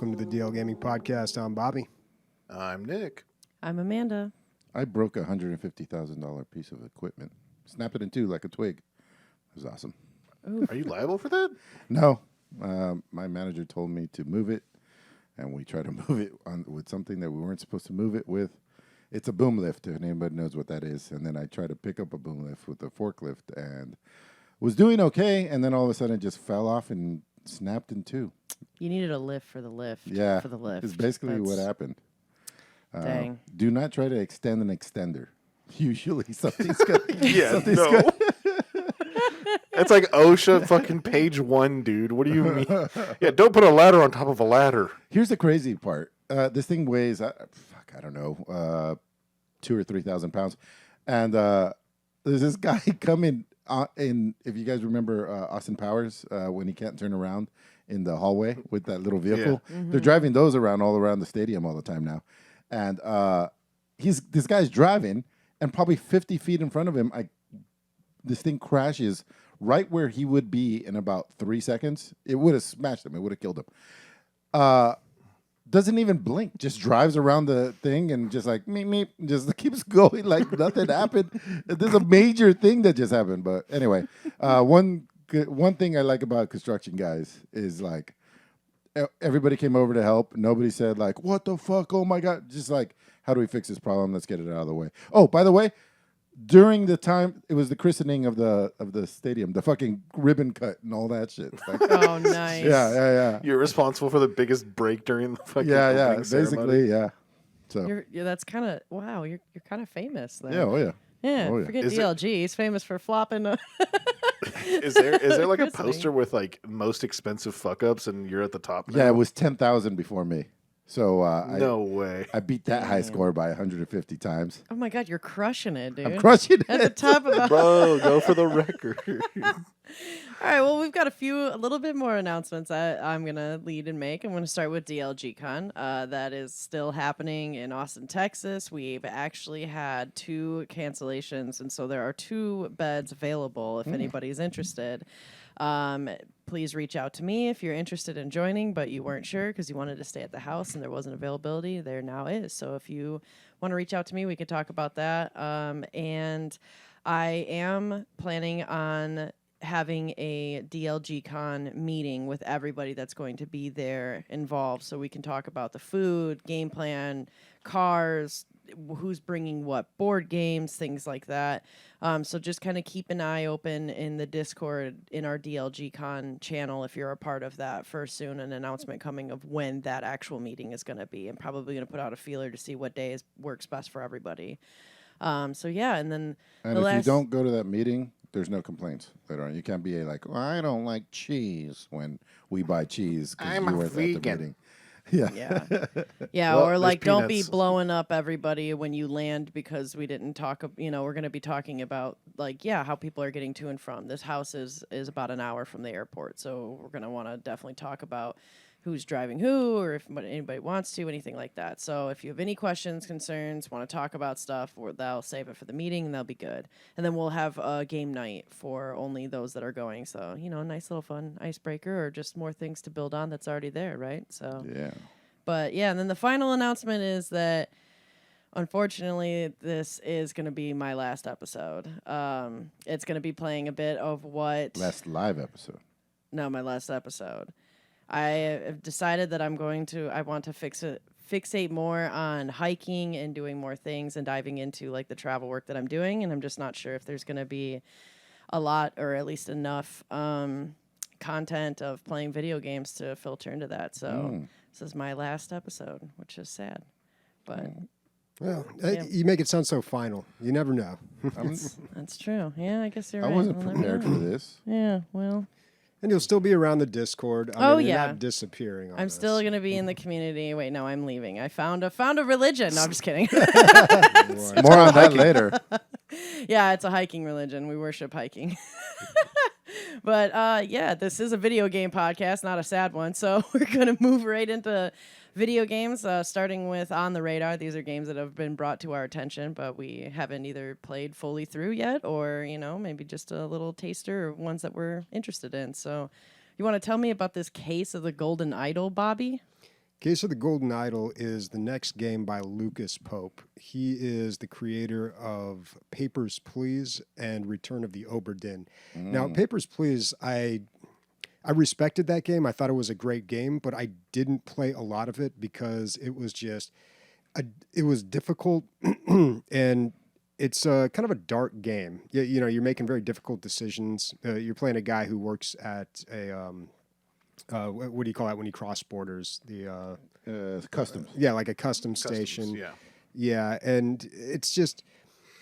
welcome to the DL Gaming Podcast. I'm Bobby. I'm Nick. I'm Amanda. I broke a $150,000 piece of equipment. Snapped it in two like a twig. It was awesome. Ooh. Are you liable for that? No. My manager told me to move it, and we tried to move it with something that we weren't supposed to move it with. It's a boom lift, if anybody knows what that is. And then I tried to pick up a boom lift with a forklift and was doing okay, and then all of a sudden it just fell off and snapped in two. You needed a lift for the lift. Yeah. For the lift. It's basically what happened. Dang. Do not try to extend an extender. Usually something's going to... Yeah, no. It's like OSHA fucking page 1, dude. What do you mean? Yeah, don't put a ladder on top of a ladder. Here's the crazy part. This thing weighs, I don't know, 2,000 or 3,000 pounds. And there's this guy coming in, if you guys remember Austin Powers, when he can't turn around in the hallway with that little vehicle. Yeah. Mm-hmm. They're driving those around all around the stadium all the time now. And this guy's driving, and probably 50 feet in front of him, this thing crashes right where he would be in about 3 seconds. It would have smashed him. It would have killed him. Doesn't even blink. Just drives around the thing and just like, meep, meep, just keeps going like nothing happened. There's a major thing that just happened. But anyway, one thing I like about construction guys is like everybody came over to help. Nobody said like, what the fuck? Oh, my God. Just like, how do we fix this problem? Let's get it out of the way. Oh, by the way, during the time, it was the christening of the stadium, the fucking ribbon cut and all that shit. Like, oh, nice. Yeah. You're responsible for the biggest break during the fucking opening ceremony. Basically, yeah. So that's kind of, wow, you're kind of famous then. Yeah, oh yeah. Yeah, oh, yeah. Forget DLG. He's famous for flopping. Is there like a poster with like most expensive fuck ups and you're at the top now? Yeah, it was 10,000 before me. So no way. I beat that high score by 150 times. Oh my God, you're crushing it, dude. I'm crushing it. At the top of Bro, go for the record. All right, well, we've got a little bit more announcements I'm going to lead and make. I'm going to start with DLG Con. That is still happening in Austin, Texas. We've actually had 2 cancellations, and so there are 2 beds available if anybody's interested. Please reach out to me if you're interested in joining, but you weren't sure because you wanted to stay at the house and there wasn't availability. There now is. So if you want to reach out to me, we could talk about that. And I am planning on having a DLG Con meeting with everybody that's going to be there involved so we can talk about the food, game plan, cars, who's bringing what board games, things like that. So just kind of keep an eye open in the Discord in our DLG Con channel if you're a part of that for soon an announcement coming of when that actual meeting is going to be. I'm probably going to put out a feeler to see what day works best for everybody. So yeah, and then if you don't go to that meeting, there's no complaints later on. You can't be like, well, I don't like cheese when we buy cheese because you were at the meeting. Yeah. Well, or like don't be blowing up everybody when you land because we didn't talk, we're going to be talking about like, how people are getting to and from. This house is about an hour from the airport. So we're going to want to definitely talk about who's driving who or if anybody wants to, anything like that. So if you have any questions, concerns, want to talk about stuff, they'll save it for the meeting and they'll be good. And then we'll have a game night for only those that are going. So, a nice little fun icebreaker or just more things to build on that's already there, right? So, yeah. But, and then the final announcement is that, unfortunately, this is going to be my last episode. It's going to be playing a bit of what... Last live episode. No, my last episode. I have decided that I want to fixate more on hiking and doing more things and diving into like the travel work that I'm doing. And I'm just not sure if there's going to be a lot or at least enough content of playing video games to filter into that. So this is my last episode, which is sad. But well, you make it sound so final. You never know. That's true. Yeah, I guess you're right. I wasn't prepared for this. Yeah, well... And you'll still be around the Discord. You're not disappearing on I'm us. still going to be in the community. Wait, no, I'm leaving. I found a religion. No, I'm just kidding. More on that later. Yeah, it's a hiking religion. We worship hiking. But, this is a video game podcast, not a sad one. So we're going to move right into video games, starting with On the Radar. These are games that have been brought to our attention, but we haven't either played fully through yet or, maybe just a little taster or ones that we're interested in. So you want to tell me about this case of the Golden Idol, Bobby? Case of the Golden Idol is the next game by Lucas Pope. He is the creator of Papers, Please and Return of the Obra Dinn. Now, Papers, Please, I respected that game. I thought it was a great game, but I didn't play a lot of it because it was just, it was difficult and it's kind of a dark game. You know, you're making very difficult decisions. You're playing a guy who works at a, what do you call that when you cross borders? The customs. Yeah, like a custom station. Yeah. Yeah, and it's just,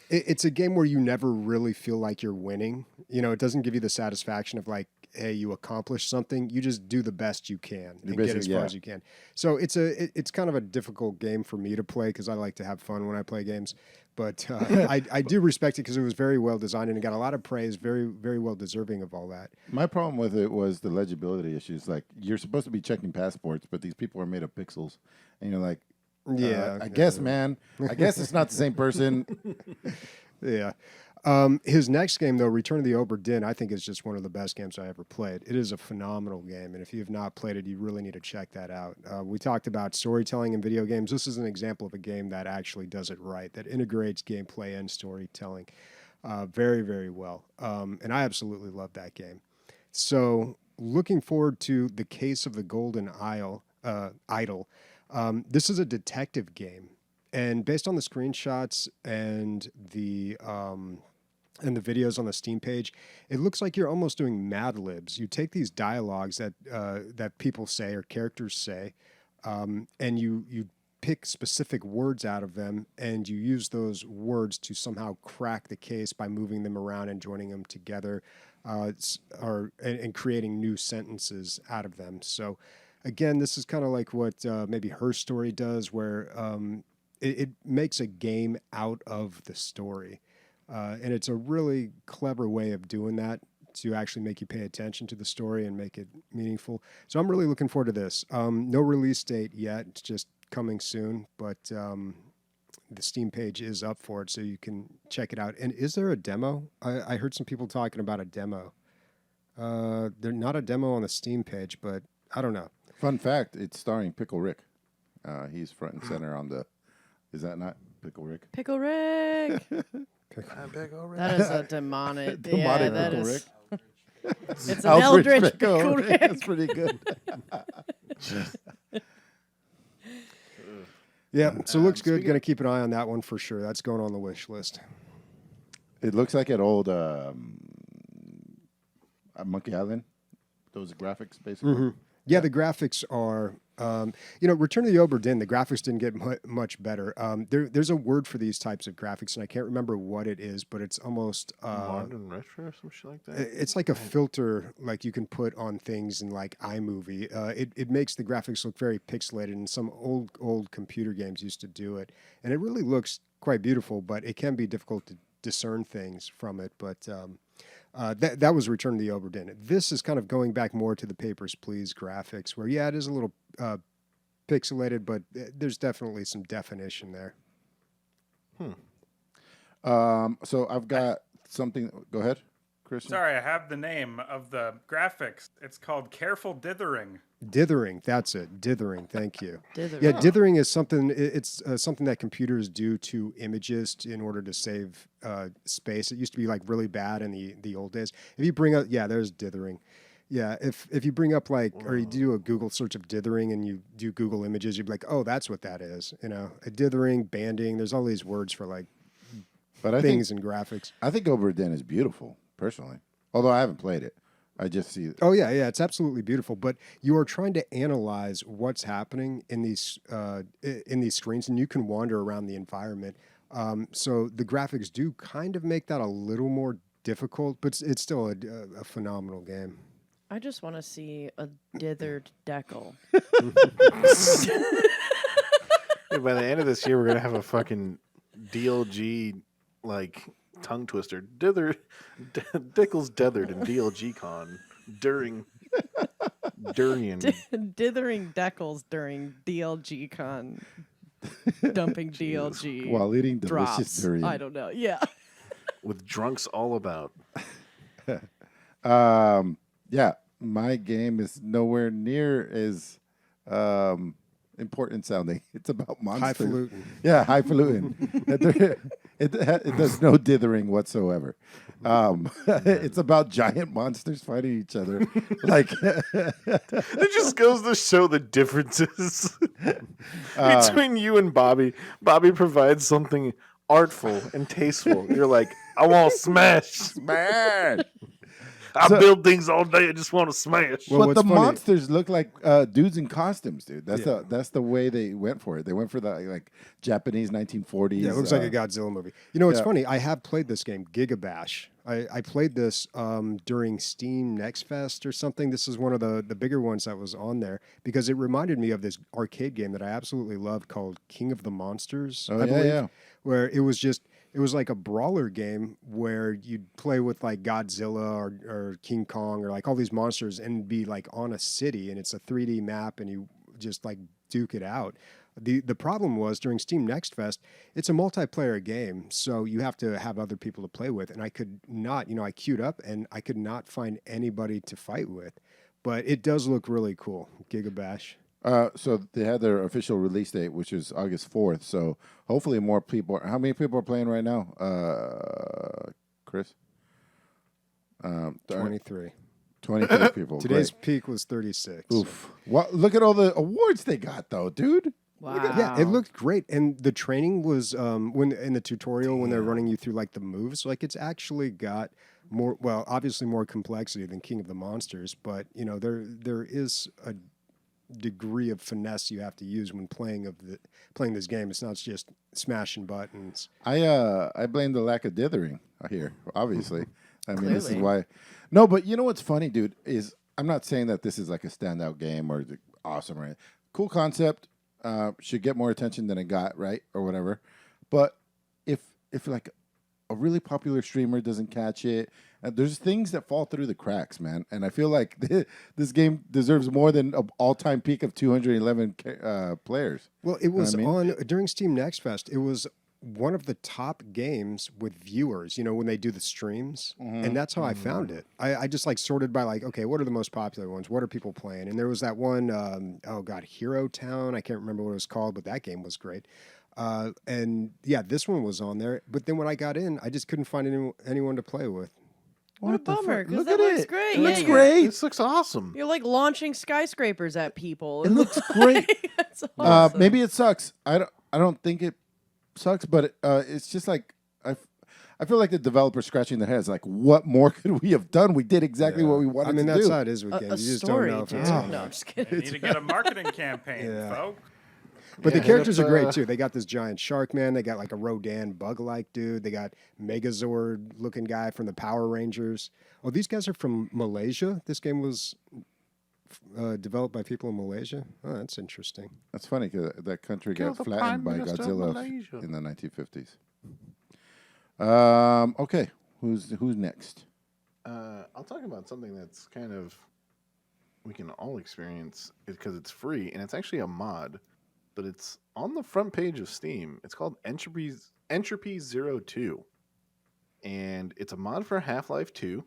it's a game where you never really feel like you're winning. You know, it doesn't give you the satisfaction of like, hey, you accomplished something. You just do the best you can and get as far as you can. So it's kind of a difficult game for me to play because I like to have fun when I play games. But I do respect it because it was very well designed and it got a lot of praise, very, very well deserving of all that. My problem with it was the legibility issues. Like, you're supposed to be checking passports, but these people are made of pixels. And you're like, I guess, man. I guess it's not the same person. Yeah. His next game, though, Return of the Obra Dinn, I think is just one of the best games I ever played. It is a phenomenal game, and if you have not played it, you really need to check that out. We talked about storytelling in video games. This is an example of a game that actually does it right, that integrates gameplay and storytelling very, very well. And I absolutely love that game. So, looking forward to The Case of the Golden Idol. This is a detective game. And based on the screenshots and the videos on the Steam page, it looks like you're almost doing Mad Libs. You take these dialogues that people say or characters say, and you pick specific words out of them, and you use those words to somehow crack the case by moving them around and joining them together, and creating new sentences out of them. So, again, this is kind of like what maybe Her Story does, where it makes a game out of the story. And it's a really clever way of doing that to actually make you pay attention to the story and make it meaningful. So I'm really looking forward to this. No release date yet. It's just coming soon, but the Steam page is up for it, so you can check it out. And is there a demo? I heard some people talking about a demo. There's not a demo on the Steam page, but I don't know. Fun fact, it's starring Pickle Rick. He's front and center on the... Is that not Pickle Rick? Pickle Rick. That is a demonic. Yeah, that Pickle is. Rick. It's an eldritch Pickle Rick. That's pretty good. Yeah, so looks good. Going to keep an eye on that one for sure. That's going on the wish list. It looks like an old Monkey Island. Those graphics, basically. Mm-hmm. Yeah, the graphics are, Return of the Obra Dinn, the graphics didn't get much better. There's a word for these types of graphics, and I can't remember what it is, but it's almost... modern retro or some shit like that? It's like a filter like you can put on things in like iMovie. It makes the graphics look very pixelated, and some old computer games used to do it. And it really looks quite beautiful, but it can be difficult to discern things from it. But... that was Return of the Obra Dinn. This is kind of going back more to the Papers, Please graphics, where, yeah, it is a little pixelated, but there's definitely some definition there. So I've got something. Go ahead, Chris. Sorry, I have the name of the graphics. It's called Careful Dithering. Dithering, that's it. Dithering, thank you. Dithering. Yeah, dithering is something. It's something that computers do to images in order to save space. It used to be like really bad in the old days. If you bring up, there's dithering. Yeah, if you bring up or you do a Google search of dithering and you do Google Images, you'd be like, oh, that's what that is. A dithering, banding. There's all these words for things and graphics. I think Obra Dinn is beautiful, personally. Although I haven't played it. I just see it. Oh, yeah, it's absolutely beautiful. But you are trying to analyze what's happening in these screens, and you can wander around the environment. So the graphics do kind of make that a little more difficult, but it's still a phenomenal game. I just want to see a dithered decal. By the end of this year, we're going to have a fucking DLG, tongue twister. Dickles Dethered in DLG Con during Dithering decals during DLG Con. Dumping DLG while eating delicious drops. durian. I don't know. Yeah. with drunks all about. Yeah, my game is nowhere near as important sounding. It's about monsters. Highfalutin. Yeah, highfalutin. It does no dithering whatsoever. It's about giant monsters fighting each other. Like It just goes to show the differences between you and Bobby. Bobby provides something artful and tasteful. You're like, I want to smash. man. I build things all day. I just want to smash. Well, But what's the funny- monsters look like dudes in costumes, dude. Yeah. That's the way they went for it. They went for the like Japanese 1940s. Yeah, it looks like a Godzilla movie. You know, it's yeah. funny. I have played this game, GigaBash. I played this during Steam Next Fest or something. This is one of the bigger ones that was on there because it reminded me of this arcade game that I absolutely loved called King of the Monsters. Oh, I yeah, believe, yeah. Where it was like a brawler game where you'd play with like Godzilla or King Kong or like all these monsters and be like on a city and it's a 3D map and you just like duke it out. The problem was during Steam Next Fest, it's a multiplayer game, so you have to have other people to play with. And I could not, I queued up and I could not find anybody to fight with. But it does look really cool, GigaBash. So they had their official release date, which is August 4th. So hopefully more people. How many people are playing right now, Chris? 23. 23 people. Today's Great. peak was 36. Oof. Well, look at all the awards they got, though, dude. Wow. Yeah, it looked great, and the training was when in the tutorial when they're running you through like the moves, like it's actually got more. Well, obviously more complexity than King of the Monsters, but there is a degree of finesse you have to use when playing this game. It's not just smashing buttons. I blame the lack of dithering here, obviously. I mean, this is Clearly. why. No, but you know what's funny, dude, is I'm not saying that this is like a standout game or awesome or anything. Cool concept. Should get more attention than it got, right? Or whatever. But if like a really popular streamer doesn't catch it, there's things that fall through the cracks, man. And I feel like this game deserves more than an all-time peak of 211 players. Well, it was what I on during Steam Next Fest. It was one of the top games with viewers, when they do the streams. And that's how I found it. I just like sorted by like, okay, what are the most popular ones? What are people playing? And there was that one, Hero Town. I can't remember what it was called, but that game was great. And yeah, this one was on there. But then when I got in, I just couldn't find anyone to play with. What a bummer, because Look that at looks it. great. It looks Yeah, great. This looks awesome. You're like launching skyscrapers at people. It looks great. That's awesome. Maybe it sucks. I don't think it sucks, but it's just like I feel like the developer's scratching their heads, like, what more could we have done? We did exactly what we wanted I mean, to that's do. how it is with a games. You just story, don't know if dude. it's No, on I'm just kidding. Need to get a marketing campaign, Yeah. folks. But the Yeah, characters hit are up, great too. They got this giant shark man. They got like a Rodan bug-like dude. They got Megazord-looking guy from the Power Rangers. Oh, these guys are from Malaysia. This game was developed by people in Malaysia. Oh, that's interesting. That's funny because that country Kill got the flattened by Prime Minister of Godzilla Malaysia. in the 1950s. Okay, who's next? I'll talk about something that's kind of we can all experience because it's free and it's actually a mod, but it's on the front page of Steam. It's called Entropy 02, and it's a mod for Half-Life 2,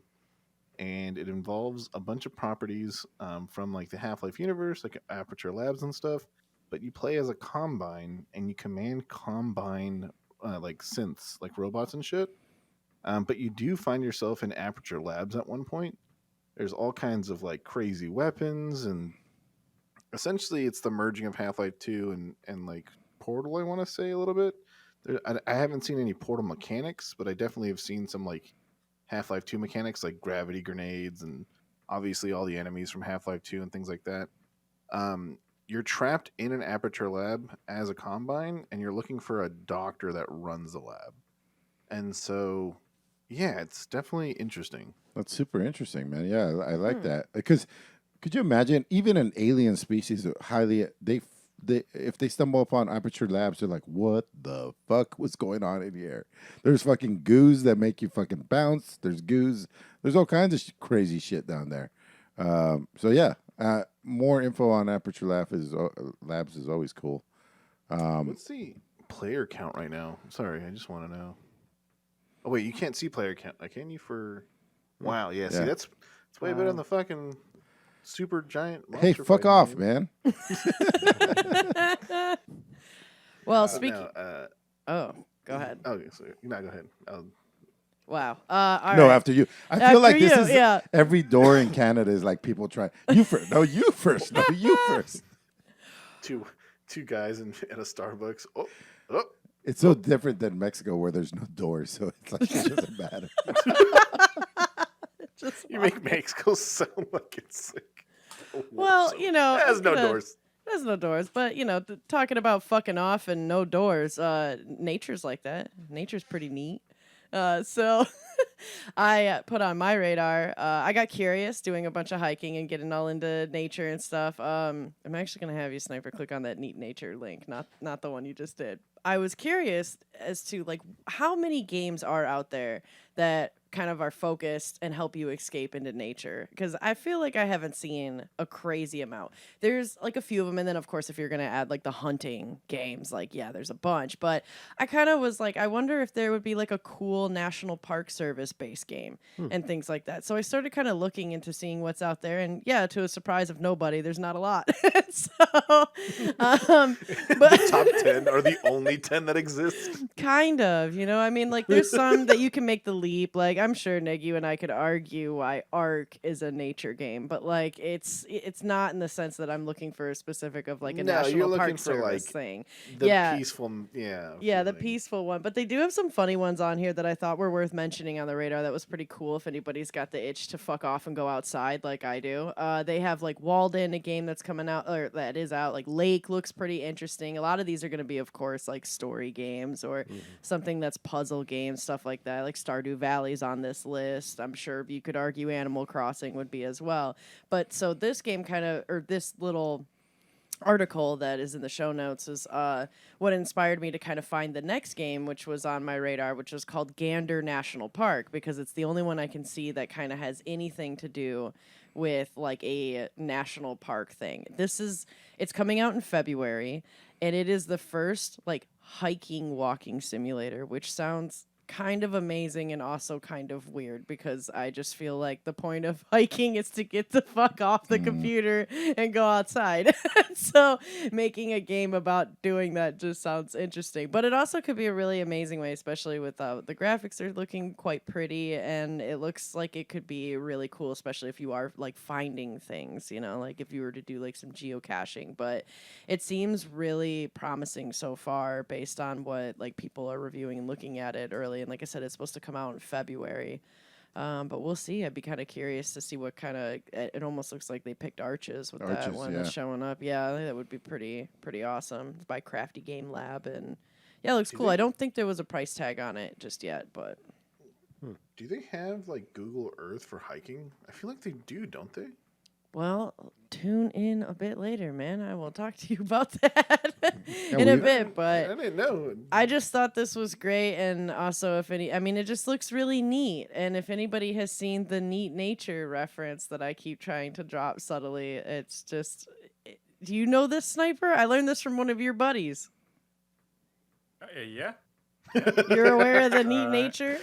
and it involves a bunch of properties from like the Half-Life universe, like Aperture Labs and stuff. But you play as a Combine, and you command Combine like synths, like robots and shit. But you do find yourself in Aperture Labs at one point. There's all kinds of like crazy weapons, and essentially it's the merging of Half-Life 2 and like Portal, I want to say a little bit. I haven't seen any Portal mechanics, but I definitely have seen some like Half-Life 2 mechanics, like gravity grenades and obviously all the enemies from Half-Life 2 and things like that. You're trapped in an Aperture Lab as a Combine, and you're looking for a doctor that runs the lab. And so, yeah, it's definitely interesting. That's super interesting, man. Yeah, I like that because could you imagine even an alien species that highly they if they stumble upon Aperture Labs, they're like, what the fuck was going on in here? There's fucking goos that make you fucking bounce. There's goos. There's all kinds of crazy shit down there. So yeah, more info on Aperture Labs is always cool. What's the player count right now? Sorry, I just want to know. Oh wait, you can't see player count. Can you for? Wow, yeah. See, Yeah. that's way better than the fucking. super giant. Hey, monster fuck fighting off, game. man. Well, speaking. No, Oh, go ahead. okay, so no, go ahead. Wow. All No, right. after you. I After feel like this you, is yeah. every door in Canada is like people trying. You first. No, you first. No, you first. two guys at a Starbucks. Oh. It's so different than Mexico where there's no doors, so it's like it doesn't matter. Just You make Mexico sound like it's like. Well, so- you know, it has no doors. There's no doors, but you know, talking about fucking off and no doors, nature's like that. Nature's pretty neat. So I put on my radar. I got curious doing a bunch of hiking and getting all into nature and stuff. I'm actually gonna have you, Sniper, click on that neat nature link, not the one you just did. I was curious as to like how many games are out there that kind of are focused and help you escape into nature, because I feel like I haven't seen a crazy amount. There's like a few of them, and then of course if you're gonna add like the hunting games, like yeah, there's a bunch. But I kind of was like, I wonder if there would be like a cool National Park Service based game and things like that. So I started kind of looking into seeing what's out there, and yeah, to a surprise of nobody, there's not a lot. So, but Top 10 are the only 10 that exist. kind of, you know, I mean, like there's some that you can make the leap. Like I'm sure Nig, you and I could argue why Ark is a nature game, but like it's not in the sense that I'm looking for a specific of like a No, National you're Park looking for, Service like, thing. The Yeah. peaceful, yeah. Yeah, the feeling. peaceful one. But they do have some funny ones on here that I thought were worth mentioning on the radar. That was pretty cool if anybody's got the itch to fuck off and go outside like I do. They have like Walden, a game that's coming out, or that is out. Like Lake looks pretty interesting. A lot of these are going to be, of course, like story games or something that's puzzle games, stuff like that. Like Stardew Valley's on this list. I'm sure you could argue Animal Crossing would be as well. But so this game kind of, or this little article that is in the show notes is what inspired me to kind of find the next game, which was on my radar, which was called Gander National Park, because it's the only one I can see that kind of has anything to do with like a national park thing. It's coming out in February, and it is the first like hiking walking simulator, which sounds kind of amazing and also kind of weird, because I just feel like the point of hiking is to get the fuck off the computer and go outside. So making a game about doing that just sounds interesting, but it also could be a really amazing way, especially with the graphics are looking quite pretty, and it looks like it could be really cool, especially if you are like finding things, you know, like if you were to do like some geocaching. But it seems really promising so far based on what like people are reviewing and looking at it early. And like I said, it's supposed to come out in February. But we'll see. I'd be kind of curious to see what kind of. It almost looks like they picked Arches with that Arches, one yeah. that's showing up. Yeah, I think that would be pretty awesome. It's by Crafty Game Lab, and yeah, it looks cool. I don't think there was a price tag on it just yet, but Do they have like Google Earth for hiking? I feel like they do, don't they? well, tune in a bit later, man. I will talk to you about that in a bit. I But didn't know. I just thought this was great, and also it just looks really neat. And if anybody has seen the neat nature reference that I keep trying to drop subtly, it's just, do you know this, Sniper? I learned this from one of your buddies. Yeah. You're aware of the neat nature?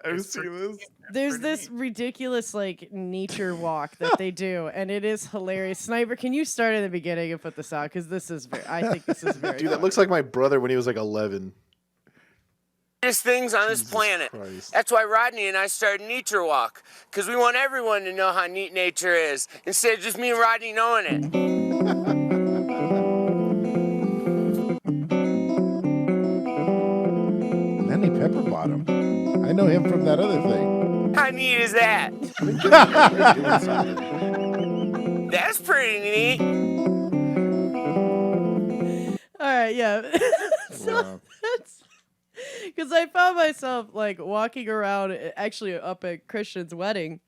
I've seen this. There's this ridiculous like nature walk that they do, and it is hilarious. Sniper, can you start at the beginning and put this out? Because I think this is very Dude, that funny. looks like my brother when he was like 11. There's things on this Jesus planet. Christ. That's why Rodney and I started Nature Walk, because we want everyone to know how neat nature is, instead of just me and Rodney knowing it. Lenny Pepperbottom. I know him from that other thing. How neat is that? Doing something. That's pretty neat. All right, yeah. So that's because I found myself like walking around, actually up at Christian's wedding.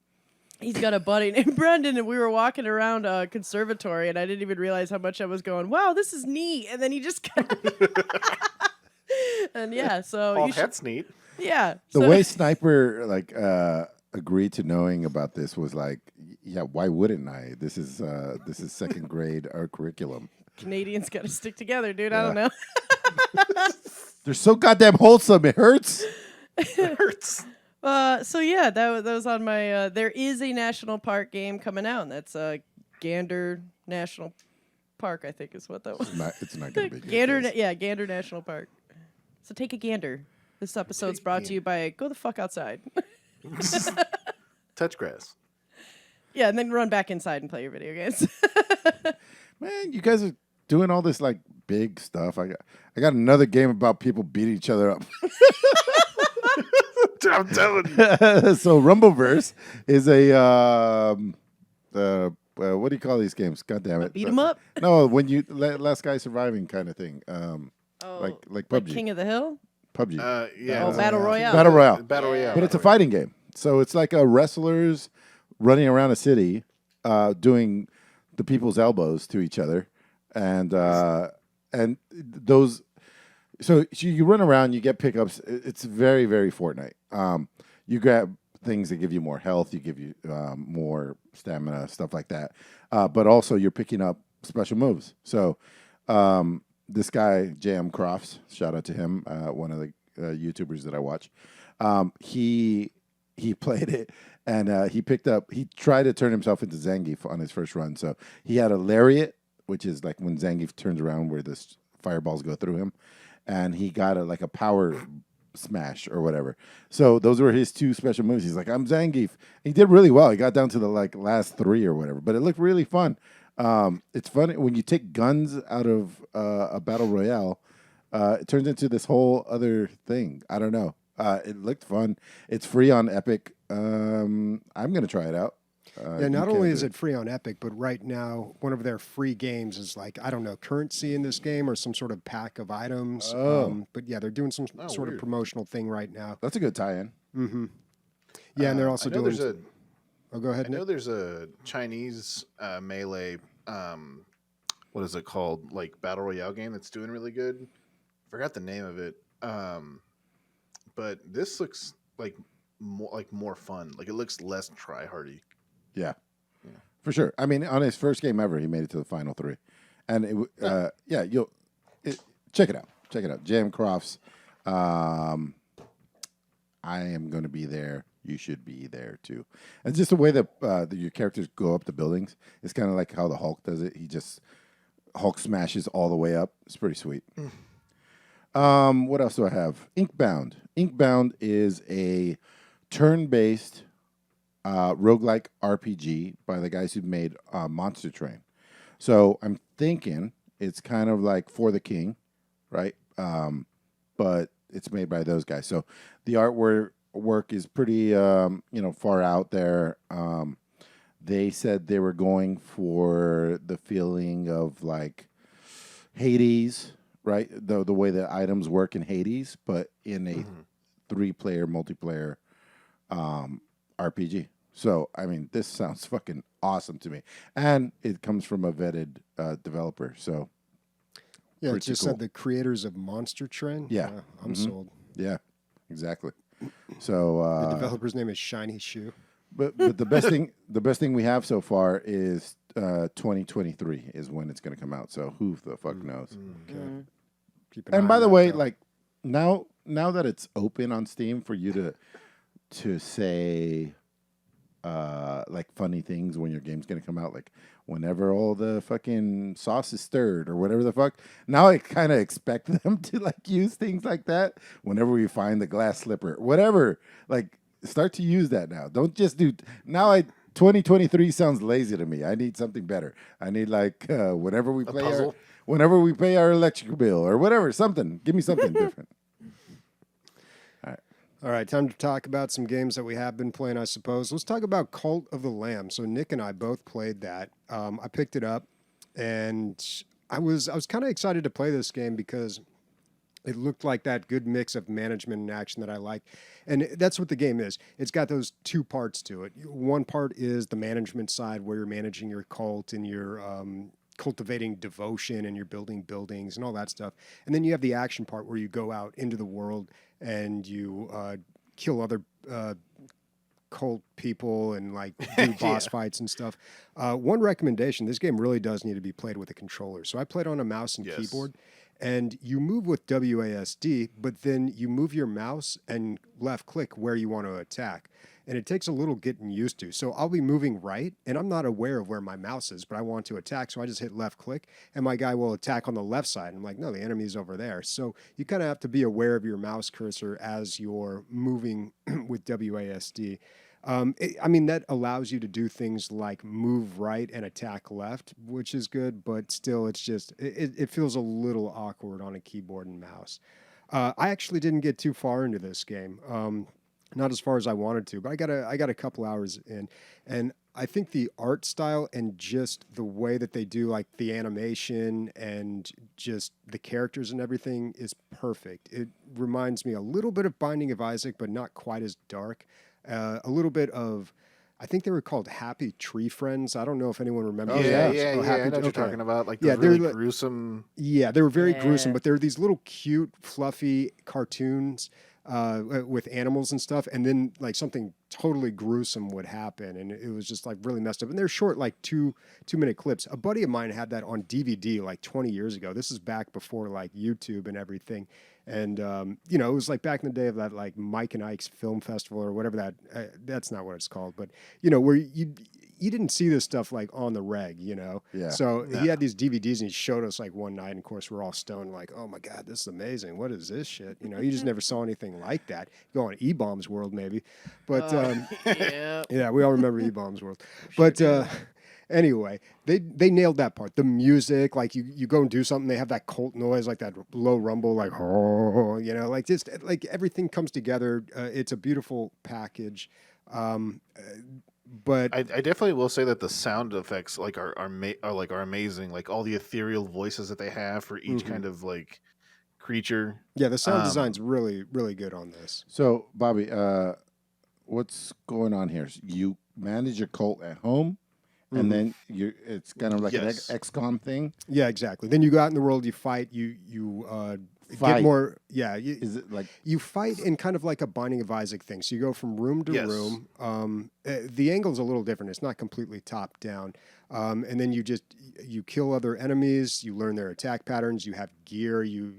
He's got a buddy named Brendan, and we were walking around a conservatory, and I didn't even realize how much I was going, wow, this is neat. And then he just kind of and yeah, so Oh, you should, that's neat. yeah. The so- way Sniper agreed to knowing about this was like, yeah, why wouldn't I? This is second grade our curriculum. Canadians got to stick together, dude. I don't know. They're so goddamn wholesome. It hurts. It hurts. So yeah, that was on my. There is a national park game coming out, and that's Gander National Park, I think is what that was. It's not going to be Gander, good. Gander National Park. So take a gander. This episode's brought to you by Go the Fuck Outside. Touch grass. Yeah, and then run back inside and play your video games. Man, you guys are doing all this like big stuff. I got another game about people beating each other up. I'm telling you. So RumbleVerse is a what do you call these games? God damn it! Beat 'em up? No, when you last guy surviving kind of thing. Like PUBG. King of the Hill? PUBG. Yeah. Oh, Battle Royale. Battle Royale. Battle Royale. But it's a fighting game. So it's like a wrestlers running around a city, doing the people's elbows to each other, and those. So you run around, you get pickups. It's very, very Fortnite. You grab things that give you more health, you give you more stamina, stuff like that. But also you're picking up special moves. So this guy, J.M. Crofts, shout out to him, one of the YouTubers that I watch. He played it, and he tried to turn himself into Zangief on his first run. So he had a lariat, which is like when Zangief turns around where the fireballs go through him. And he got a power smash or whatever. So those were his two special moves. He's like, I'm Zangief. He did really well. He got down to the last three or whatever. But it looked really fun. It's funny when you take guns out of a battle royale. It turns into this whole other thing. I don't know. It looked fun. It's free on Epic. I'm gonna try it out. Not only is it free on Epic, but right now, one of their free games is currency in this game or some sort of pack of items. But yeah, they're doing some sort of promotional thing right now. That's a good tie-in. Mm-hmm. Yeah, and they're also doing... go ahead, I know Nick. there's a Chinese melee, what is it called? Like Battle Royale game that's doing really good. Forgot the name of it. But this looks more fun. Like it looks less try-hardy. Yeah, for sure. I mean, on his first game ever, he made it to the final three, and check it out. Check it out. J.M. Crofts. I am going to be there. You should be there too. And just the way that your characters go up the buildings, it's kind of like how the Hulk does it. Hulk smashes all the way up. It's pretty sweet. What else do I have? Inkbound. Inkbound is a turn-based roguelike RPG by the guys who made Monster Train. So I'm thinking it's kind of like For the King, right? But it's made by those guys. So the artwork is pretty, far out there. They said they were going for the feeling of like Hades, right? The way that items work in Hades, but in a 3-player multiplayer RPG. So, I mean, this sounds fucking awesome to me. And it comes from a vetted developer, so... Yeah, it just said the creators of Monster Train. Yeah. I'm sold. Yeah, exactly. So... the developer's name is Shiny Shoe. But the best thing we have so far is 2023 is when it's going to come out. So who the fuck knows? Okay. Keep an And eye by on the that, way, though. like now that it's open on Steam for you to say like funny things when your game's going to come out, like whenever all the fucking sauce is stirred or whatever the fuck. Now I kind of expect them to like use things like that whenever we find the glass slipper, whatever. Like start to use that now. Don't just do now. 2023 sounds lazy to me. I need something better. I need like whenever we pay our electric bill or whatever, something. Give me something different. All right, time to talk about some games that we have been playing, I suppose. Let's talk about Cult of the Lamb. So Nick and I both played that. I picked it up, and I was kind of excited to play this game because it looked like that good mix of management and action that I like. And that's what the game is. It's got those two parts to it. One part is the management side where you're managing your cult and you're cultivating devotion and you're building buildings and all that stuff. And then you have the action part where you go out into the world and you kill other cult people and like do boss fights and stuff. One recommendation, this game really does need to be played with a controller. So I played on a mouse and keyboard. And you move with WASD, but then you move your mouse and left click where you want to attack. and it takes a little getting used to. So I'll be moving right, and I'm not aware of where my mouse is, but I want to attack, so I just hit left click, and my guy will attack on the left side. I'm like, no, the enemy's over there. So you kind of have to be aware of your mouse cursor as you're moving with WASD. I mean, that allows you to do things like move right and attack left, which is good, but still, it's just, it feels a little awkward on a keyboard and mouse. I actually didn't get too far into this game, not as far as I wanted to, but I got a couple hours in, and I think the art style and just the way that they do like the animation and just the characters and everything is perfect. It reminds me a little bit of Binding of Isaac, but not quite as dark. A little bit of, I think they were called Happy Tree Friends. I don't know if anyone remembers. Yeah. those. I know what you're okay. talking about. Like Yeah, those really they're like- gruesome. Yeah, they were very gruesome, Yeah. but they're these little cute, fluffy cartoons with animals and stuff, and then like something totally gruesome would happen, and it was just like really messed up. And they're short, like 2-minute clips. A buddy of mine had that on DVD like 20 years ago. This is back before like YouTube and everything. And you know, it was like back in the day of that like Mike and Ike's Film Festival or whatever that. That's not what it's called, but you know, where you didn't see this stuff like on the reg, you know. Yeah. So he had these DVDs and he showed us like one night, and of course we're all stoned, like, oh my god, this is amazing. What is this shit? You know, you just never saw anything like that. You go on E-Bombs World maybe, but Yeah. yeah, we all remember E-Bombs World. But anyway, they nailed that part. The music, like you go and do something, they have that cult noise, like that low rumble, like oh, you know, like just like everything comes together. It's a beautiful package. But I definitely will say that the sound effects like are amazing. Like all the ethereal voices that they have for each kind of like creature. yeah, the sound design's really, really good on this. So, Bobby, what's going on here? You manage your cult at home, and then it's kind of like Yes. an XCOM thing. Yeah, exactly. Then you go out in the world, you fight, you Fight. get more. Yeah, Is it like you fight in kind of like a Binding of Isaac thing. So you go from room to Yes. room. The angle's a little different. It's not completely top down. And then you kill other enemies. You learn their attack patterns. You have gear. You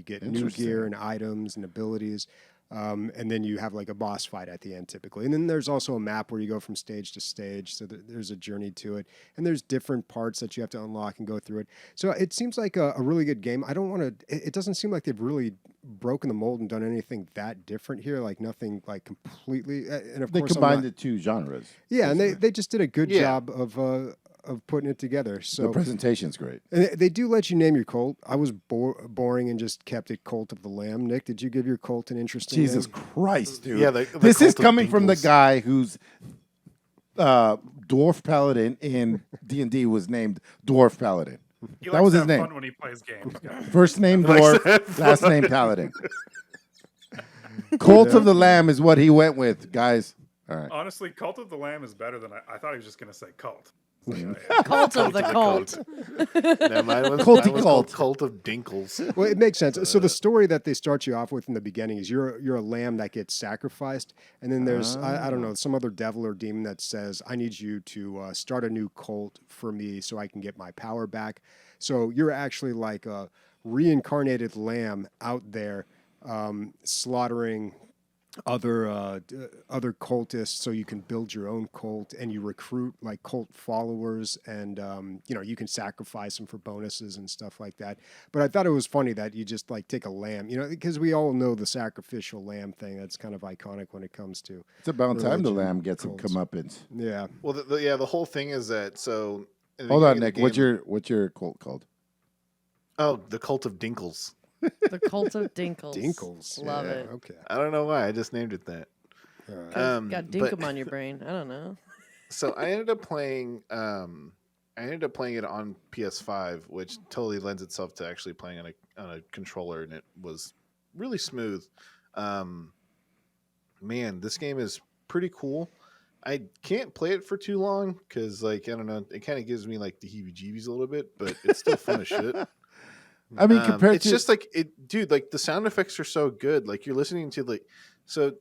get new Interesting. gear and items and abilities. And then you have like a boss fight at the end typically. And then there's also a map where you go from stage to stage. So there's a journey to it. And there's different parts that you have to unlock and go through it. So it seems like a really good game. I don't want to, it doesn't seem like they've really broken the mold and done anything that different here. Like nothing like completely. And of they course, combined the two genres? yeah, and they just did a good Yeah. job of putting it together. The So presentation's great. and they do let you name your cult. I was boring and just kept it Cult of the Lamb. Nick, did you give your cult an interesting Jesus name? Christ, dude! Yeah, the this is Cult of coming from the Dinkles. guy whose dwarf paladin in D&D was named Dwarf Paladin. He That likes was to his have name. fun when he plays games, guys. First name Dwarf, last name Paladin. Cult of the Lamb is what he went with, guys. All right. Honestly, Cult of the Lamb is better than I thought he was just going to say cult. Cult of the cult. No, mine was Culty mine was called cult. Cult of Dinkles. Well, it makes sense. So the story that they start you off with in the beginning is you're a lamb that gets sacrificed, and then there's I don't know, some other devil or demon that says, I need you to start a new cult for me so I can get my power back. So you're actually like a reincarnated lamb out there slaughtering other cultists so you can build your own cult, and you recruit like cult followers, and you can sacrifice them for bonuses and stuff like that. But I thought it was funny that you just like take a lamb, because we all know the sacrificial lamb thing. That's kind of iconic when it comes to It's about time the religion, lamb gets some cults. comeuppance. yeah. Well, the whole thing is that so. in the Hold on, beginning Nick. of the game- What's your cult called? Oh, the Cult of Dinkles. The Cult of Dinkles. Dinkles. Love yeah, it. Okay. I don't know why. I just named it that. Got but- Dinkum on your brain. I don't know. So I ended up playing. I ended up playing it on PS5, which totally lends itself to actually playing on a controller, and it was really smooth. Man, this game is pretty cool. I can't play it for too long because, like, I don't know, it kind of gives me like the heebie-jeebies a little bit, but it's still fun as shit. I mean, compared it's to just like it, dude. Like the sound effects are so good. Like you're listening to so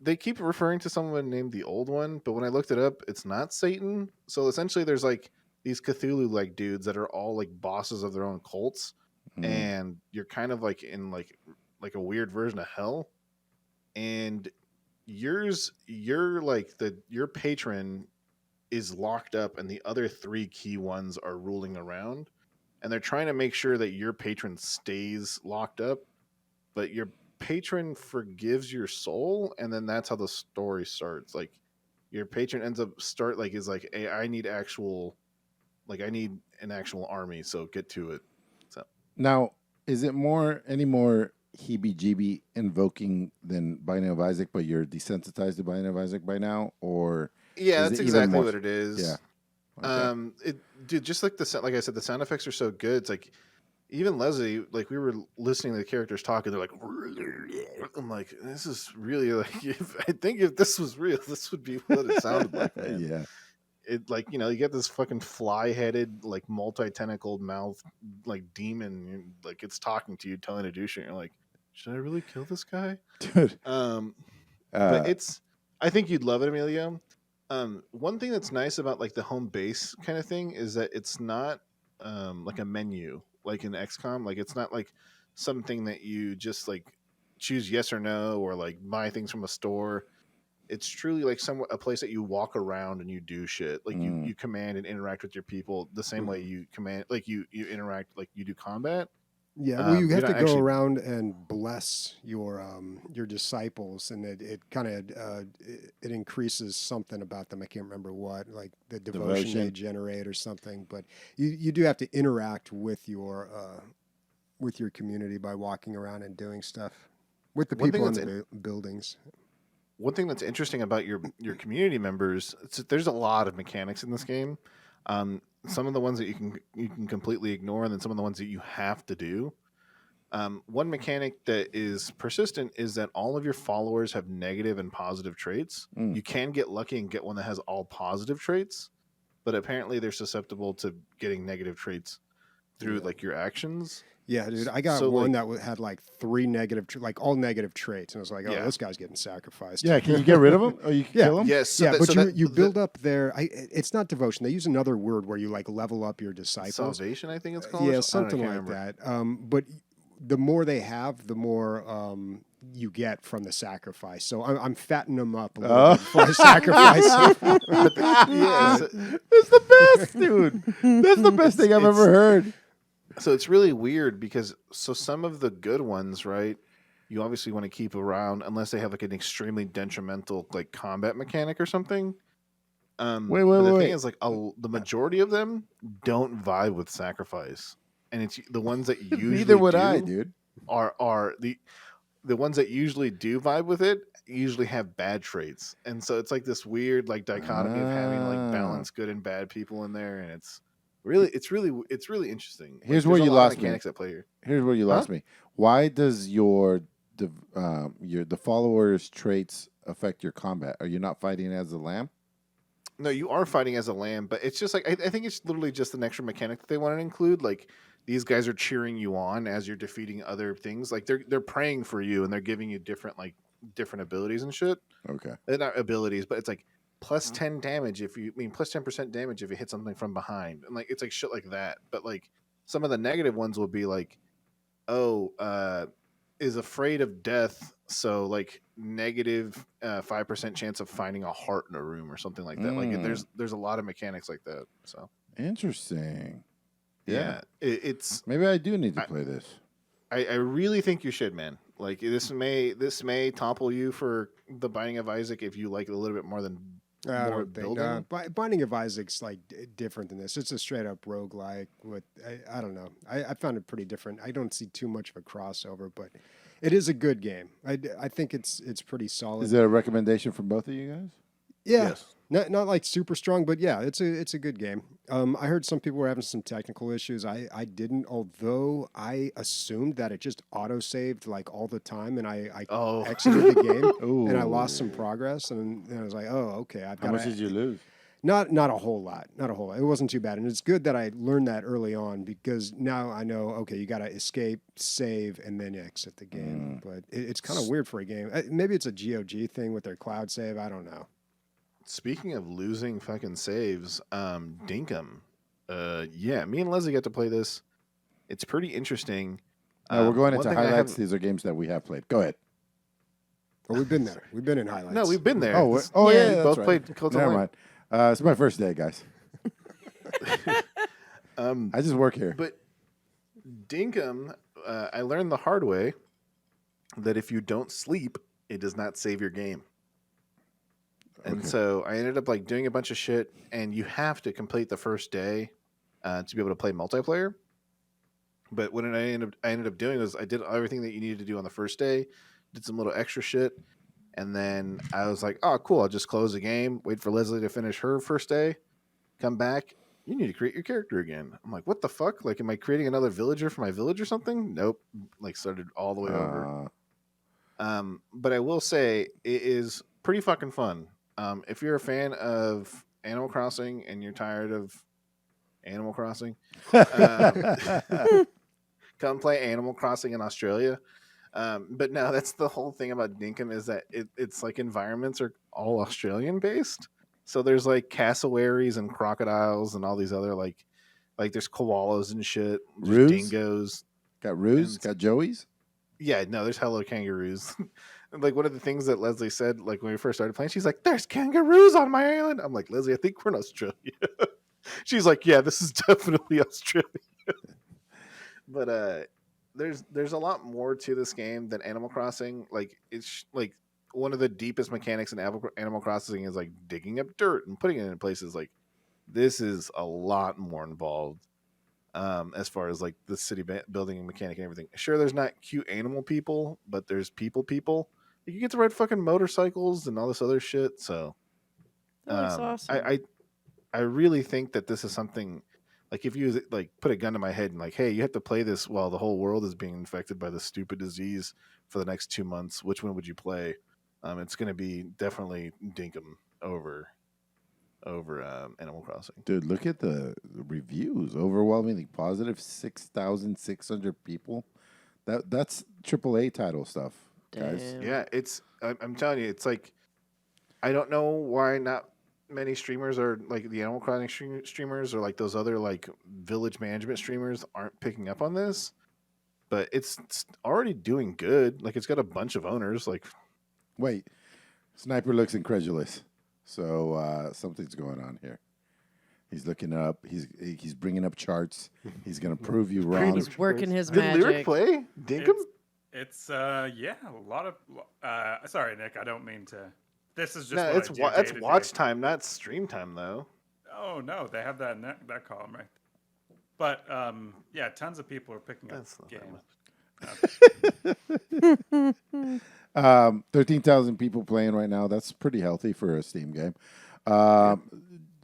they keep referring to someone named the Old One, but when I looked it up, it's not Satan. So essentially, there's like these Cthulhu like dudes that are all like bosses of their own cults, and you're kind of like in like a weird version of hell, and you're like your patron is locked up, and the other 3 key ones are ruling around, and they're trying to make sure that your patron stays locked up, but your patron forgives your soul, and then that's how the story starts. Like your patron ends up is like, hey, I need an actual army, so get to it. So Now, is it any more heebie-jeebie invoking than Binding of Isaac, but you're desensitized to Binding of Isaac by now, or yeah, is that's it even exactly more- what it is. Yeah. Okay. Dude, just like like I said, the sound effects are so good. It's like even Leslie, like we were listening to the characters talk, and they're like, I'm like, this is really like, I think if this was real, this would be what it sounded like, man. Yeah. It like, you get this fucking fly-headed, like multi-tentacled mouth, like demon, and, like it's talking to you, telling you to do shit. You're like, should I really kill this guy? Dude. But I think you'd love it, Emilio. One thing that's nice about like the home base kind of thing is that it's not like a menu like in XCOM. Like it's not like something that you just like choose yes or no, or like buy things from a store. It's truly like a place that you walk around and you do shit. Like you command and interact with your people the same way you command, like you interact, like you do combat. Yeah, well, you have to go actually around and bless your disciples, and it kind of it increases something about them. I can't remember what, like the devotion they generate or something. But you do have to interact with your community by walking around and doing stuff with the people in the buildings. One thing that's interesting about your community members, there's a lot of mechanics in this game. Some of the ones that you can completely ignore, and then some of the ones that you have to do. One mechanic that is persistent is that all of your followers have negative and positive traits. You can get lucky and get one that has all positive traits, but apparently they're susceptible to getting negative traits through like your actions. Yeah, dude, I got one that had like 3 negative, all negative traits, and I was like, "Oh, this guy's getting sacrificed." Yeah, can you get rid of him, or you can kill him? Yes, but you build up their. It's not devotion. They use another word where you like level up your disciples. Salvation, I think it's called. Yeah, something like that. But the more they have, the more you get from the sacrifice. So I'm fattening them up a little bit before I sacrifice them. It's the best, dude. That's the best thing I've ever heard. So it's really weird because some of the good ones, right, you obviously want to keep around unless they have like an extremely detrimental like combat mechanic or something. Wait. The thing is, like the majority of them don't vibe with sacrifice, and it's the ones that usually Neither would I, dude. Are the ones that usually do vibe with it usually have bad traits, and so it's like this weird like dichotomy of having like balanced good and bad people in there, and it's really interesting. Here's where you lost me. Mechanics at play here. Here's where you lost me. Why does the followers' traits affect your combat? Are you not fighting as a lamb? No, you are fighting as a lamb, but it's just like I think it's literally just an extra mechanic that they want to include. Like these guys are cheering you on as you're defeating other things. Like they're praying for you and they're giving you different abilities and shit. Okay, they're not abilities, but it's like plus 10 damage plus 10% damage if you hit something from behind, and like it's like shit like that. But like some of the negative ones will be like, is afraid of death, so like negative 5% chance of finding a heart in a room or something like that. Like there's a lot of mechanics like that. So interesting. Yeah, it's maybe I do need to play this. I really think you should, man. Like this may topple you for the Binding of Isaac if you like it a little bit more than more building. Binding of Isaac's like different than this. It's a straight up roguelike with I don't know. I found it pretty different. I don't see too much of a crossover, but it is a good game. I think it's pretty solid. Is there a recommendation from both of you guys? Yeah. Yes. Not like super strong, but yeah, it's a good game. I heard some people were having some technical issues. I didn't, although I assumed that it just auto saved like all the time, and I exited the game and I lost some progress, and I was like, okay, I've got. How much did you lose? Not a whole lot. It wasn't too bad, and it's good that I learned that early on because now I know. Okay, you got to escape, save, and then exit the game. But it's kind of weird for a game. Maybe it's a GOG thing with their cloud save. I don't know. Speaking of losing fucking saves, Dinkum. Yeah, me and Leslie got to play this. It's pretty interesting. We're going into highlights. These are games that we have played. Go ahead. Oh, we've been there. We've been in highlights. No, we've been there. Oh, This- yeah, Yeah. that's we both right. played Codes Never Online. mind. It's my first day, guys. I just work here. But Dinkum, I learned the hard way that if you don't sleep, it does not save your game. And Okay. so I ended up like doing a bunch of shit, and you have to complete the first day to be able to play multiplayer. But what I ended up doing was I did everything that you needed to do on the first day, did some little extra shit, and then I was like, oh, cool, I'll just close the game, wait for Leslie to finish her first day, come back. You need to create your character again. I'm like, what the fuck? Like, am I creating another villager for my village or something? Nope. Like, started all the way over. But I will say it is pretty fucking fun. If you're a fan of Animal Crossing and you're tired of Animal Crossing, come play Animal Crossing in Australia. But no, that's the whole thing about Dinkum is that it's like environments are all Australian based. So there's like cassowaries and crocodiles and all these other like there's koalas and shit, there's Roos? dingoes. Got Roos? And- Got Joey's? Yeah, no, there's hello kangaroos. And like one of the things that Leslie said, like when we first started playing, she's like, "There's kangaroos on my island." I'm like, Leslie, I think we're in Australia. She's like, "Yeah, this is definitely Australia." But there's a lot more to this game than Animal Crossing. Like it's like one of the deepest mechanics in Animal Crossing is like digging up dirt and putting it in places. Like this is a lot more involved. As far as like the city building mechanic and everything. Sure, there's not cute animal people, but there's people. You get to ride fucking motorcycles and all this other shit. So That looks awesome. I really think that this is something like if you like put a gun to my head and like, hey, you have to play this while the whole world is being infected by this stupid disease for the next 2 months. Which one would you play? It's going to be definitely Dinkum over Animal Crossing. Dude, look at the reviews. Overwhelmingly positive, 6,600 people. That's AAA title stuff, guys. Damn. Yeah, I'm telling you, it's like I don't know why not many streamers are like the Animal Crossing streamers or like those other like village management streamers aren't picking up on this, but it's already doing good. Like it's got a bunch of owners. Like, Wait, Sniper looks incredulous. So something's going on here. He's looking up. He's bringing up charts. He's gonna prove you wrong. He's working his did Lyric magic. play Dinkum? It's yeah, a lot of. Sorry, Nick. I don't mean to. This is just. No, what it's I do that's day to day. watch time, not stream time though. Oh no, they have that that column right. But yeah, tons of people are picking up That's not that games. much. 13,000 people playing right now. That's pretty healthy for a Steam game.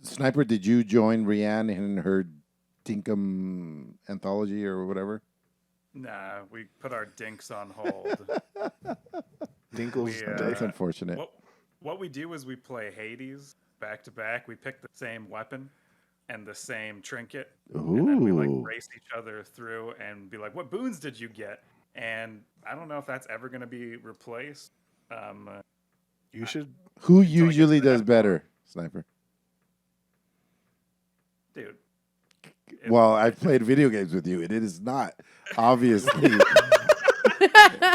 Sniper, did you join Rianne in her Dinkum anthology or whatever? Nah, we put our dinks on hold. Dinkle's Yeah. That's unfortunate. What we do is we play Hades back to back. We pick the same weapon and the same trinket, and then we like Ooh. race each other through and be like, "What boons did you get?" And I don't know if that's ever going to be replaced. You should Who it's like usually it's does that- better, Sniper? Dude. Well, I've played video games with you, and it is not obviously.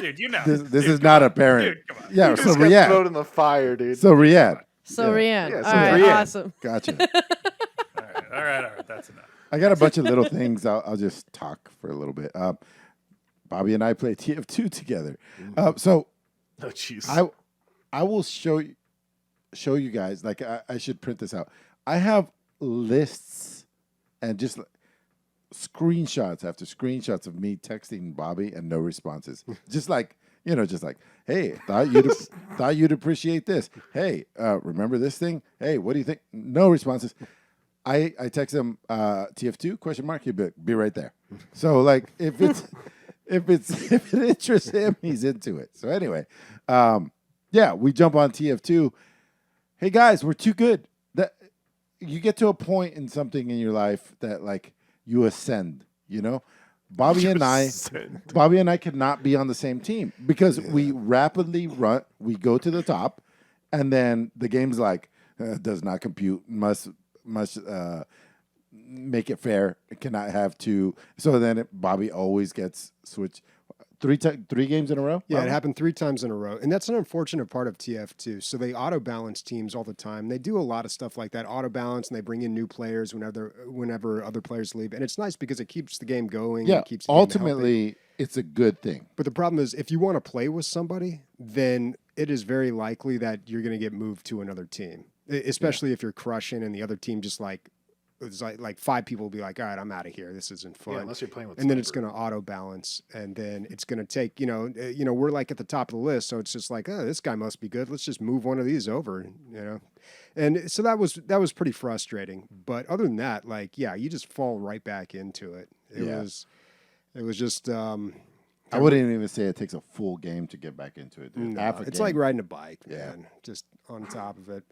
Dude, you know. This Dude, is come not on. apparent. Dude, come on. Yeah, you so just got Rianne. thrown in the fire, dude. So Rianne. So Yeah. Rianne. Yeah, so All right, Rianne. awesome. Gotcha. All right. That's enough. I got a bunch of little things. I'll just talk for a little bit. Bobby and I play TF2 together. So Oh jeez. I will show you guys. Like I should print this out. I have lists and just screenshots after screenshots of me texting Bobby and no responses. Just like hey, thought you'd appreciate this. Hey, remember this thing? Hey, what do you think? No responses. I text him TF2 question mark. He'll be right there. So like if it interests him, he's into it. So anyway, yeah, we jump on TF2. Hey guys, we're too good. That you get to a point in something in your life that like you ascend. You know, Bobby and I could not be on the same team because we rapidly run. We go to the top, and then the game's like does not compute. Must make it fair. It cannot have two. So then Bobby always gets switched Three games in a row? Yeah, Wow. it happened 3 times in a row. And that's an unfortunate part of TF2. So they auto-balance teams all the time. They do a lot of stuff like that, auto-balance, and they bring in new players whenever other players leave. And it's nice because it keeps the game going. Yeah, and keeps the game healthy. ultimately, it's a good thing. But the problem is, if you want to play with somebody, then it is very likely that you're going to get moved to another team, especially if you're crushing and the other team just it's like 5 people will be like, all right, I'm out of here. This isn't fun. Yeah, unless you're playing with and then it's Sniper. going to auto balance, and then it's going to take, we're like at the top of the list. So it's just like, oh, this guy must be good. Let's just move one of these over, And so that was pretty frustrating. But other than that, you just fall right back into it. It was just, I wouldn't even say it takes a full game to get back into it, dude. no, Half a it's game. like riding a bike, Yeah. man, just on top of it.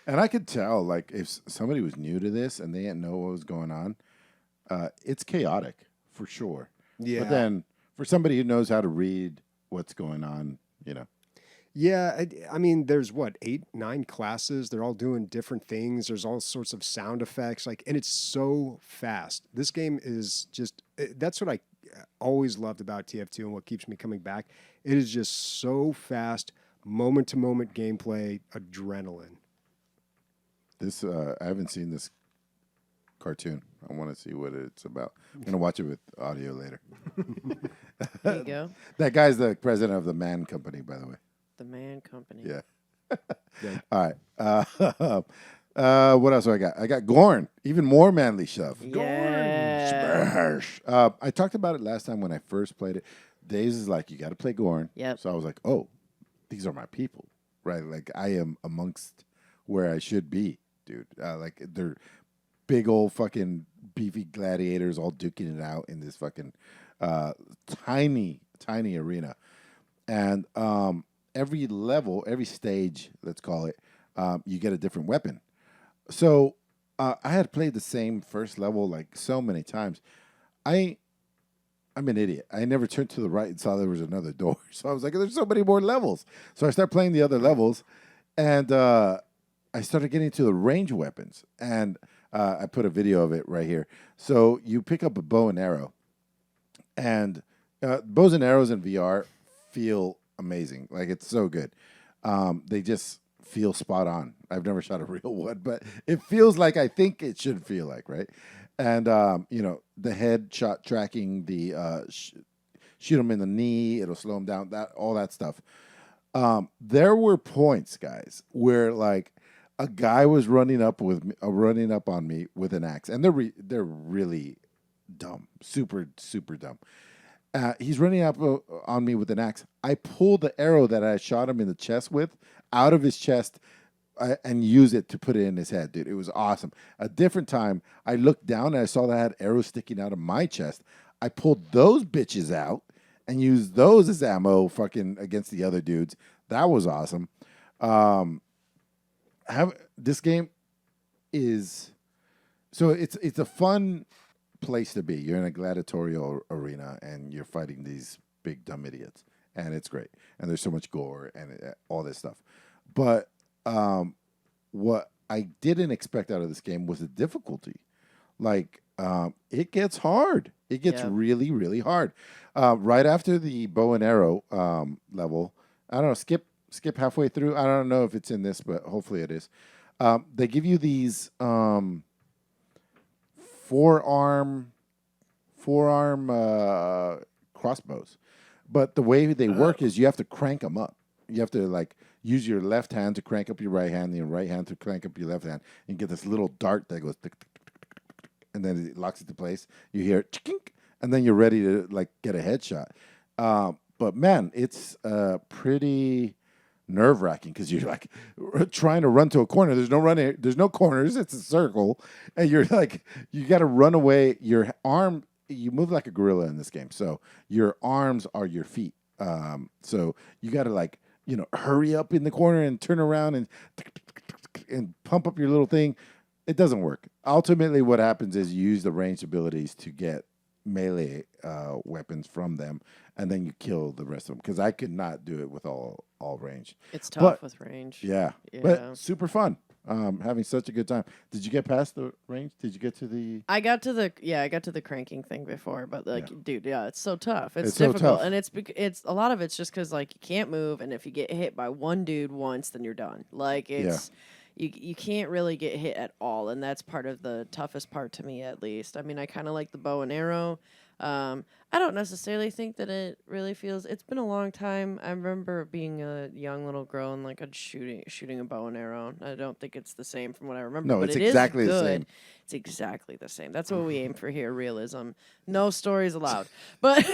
And I could tell, like, if somebody was new to this and they didn't know what was going on, it's chaotic for sure. Yeah. But then for somebody who knows how to read what's going on, Yeah, I mean, there's 8, 9 classes. They're all doing different things. There's all sorts of sound effects, and it's so fast. This game is just, that's what I always loved about TF2 and what keeps me coming back. It is just so fast, moment-to-moment gameplay, adrenaline. This I haven't seen this cartoon. I want to see what it's about. I'm going to watch it with audio later. There you go. That guy's the president of the Man Company, by the way. The Man Company. Yeah. Yeah. All right. What else do I got? I got Gorn. Even more manly stuff. Yeah. I talked about it last time when I first played it. Days is like, you got to play Gorn. Yep. So I was like, oh, these are my people, right? Like I am amongst where I should be, dude. Like they're big old fucking beefy gladiators all duking it out in this fucking tiny arena. And every level, every stage, let's call it, you get a different weapon. So I had played the same first level like so many times. I'm an idiot. I never turned to the right and saw there was another door. So I was like, there's so many more levels. So I started playing the other levels, and I started getting to the range weapons. And I put a video of it right here. So you pick up a bow and arrow, and bows and arrows in VR feel amazing. Like, it's so good. They just feel spot on. I've never shot a real one, but it feels like I think it should feel like, right? And, the head shot tracking, the shoot them in the knee, it'll slow them down, all that stuff. There were points, guys, where, like, a guy was running up on me with an axe, and they're really dumb, super, super dumb. He's running up on me with an axe. I pulled the arrow that I shot him in the chest with out of his chest and use it to put it in his head, dude. It was awesome. A different time, I looked down and I saw that I had arrows sticking out of my chest. I pulled those bitches out and used those as ammo fucking against the other dudes. That was awesome. This game is... So it's a fun place to be. You're in a gladiatorial arena and you're fighting these big dumb idiots, and it's great. And there's so much gore and all this stuff. But what I didn't expect out of this game was the difficulty. Like, it gets hard. It gets really, really hard. Right after the bow and arrow level, I don't know, skip halfway through. I don't know if it's in this, but hopefully it is. They give you these forearm crossbows, but the way they work is you have to crank them up. You have to like use your left hand to crank up your right hand, and your right hand to crank up your left hand, and get this little dart that goes tick, tick, tick, tick, tick, tick, and then it locks into place. You hear it, chink, and then you're ready to like get a headshot. But man, it's pretty nerve-wracking because you're like trying to run to a corner. There's no running. There's no corners. It's a circle, and you're like, you got to run away. Your arm, you move like a gorilla in this game. So your arms are your feet. So you got to like, hurry up in the corner and turn around and pump up your little thing. It doesn't work. Ultimately, what happens is you use the ranged abilities to get melee weapons from them, and then you kill the rest of them, because I could not do it with all range. It's tough with range. Yeah, Yeah. but super fun. Having such a good time. Did you get past the range? Did you get to the? I got to the cranking thing before, but dude, it's so tough. It's so difficult, tough. and it's a lot of it's just because like you can't move, and if you get hit by one dude once, then you're done. Like it's. You can't really get hit at all, and that's part of the toughest part to me, at least. I mean, I kind of like the bow and arrow. I don't necessarily think that it really feels. It's been a long time. I remember being a young little girl and like shooting a bow and arrow. I don't think it's the same from what I remember. No, but it's it is exactly the good. same. It's exactly the same. That's what we aim for here. Realism. No stories allowed. But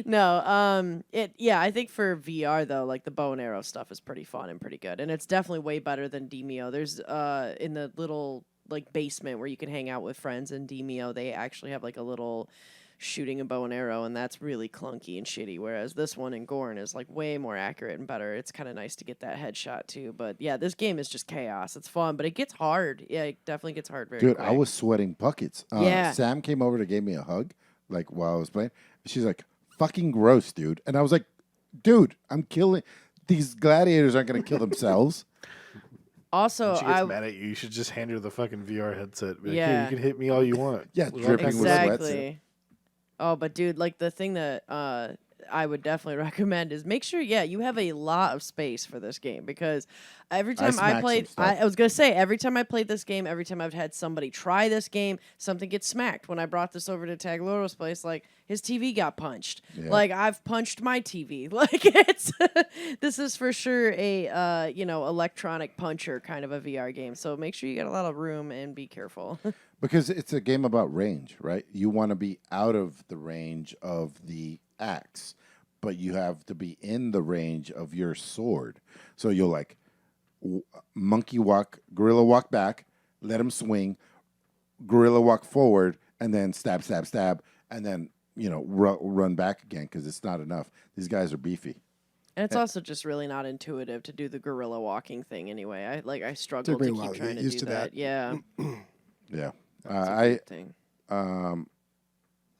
no. I think for VR though, like the bow and arrow stuff is pretty fun and pretty good, and it's definitely way better than Demio. There's in the little like basement where you can hang out with friends in Demio, they actually have like a little shooting a bow and arrow, and that's really clunky and shitty, whereas this one in Gorn is like way more accurate and better. It's kind of nice to get that headshot too, but yeah, this game is just chaos. It's fun, but it gets hard. Yeah, it definitely gets hard very quick. I was sweating buckets. Yeah. Sam came over to give me a hug, like while I was playing. She's like, "Fucking gross, dude," and I was like, "Dude, I'm killing these gladiators. Aren't going to kill themselves." Also, When she gets mad at you, you should just hand her the fucking VR headset. Be like, Yeah. "Here, you can hit me all you want." Yeah, We're all dripping packing with sweat. sweat. exactly. Oh, but dude, like the thing that I would definitely recommend is make sure, you have a lot of space for this game, because every time I smacked played, some stuff. I was gonna say every time I played this game, every time I've had somebody try this game, something gets smacked. When I brought this over to Tagloro's place, like his TV got punched. Yeah. Like I've punched my TV. Like it's this is for sure a electronic puncher kind of a VR game. So make sure you got a lot of room and be careful. Because it's a game about range, right? You want to be out of the range of the axe, but you have to be in the range of your sword. So you'll like monkey walk, gorilla walk back, let him swing, gorilla walk forward, and then stab, stab, stab, and then run back again because it's not enough. These guys are beefy. And it's also just really not intuitive to do the gorilla walking thing anyway. I struggle Took me to a while keep to trying get to used do to that. that. Yeah. Yeah. That's a good thing.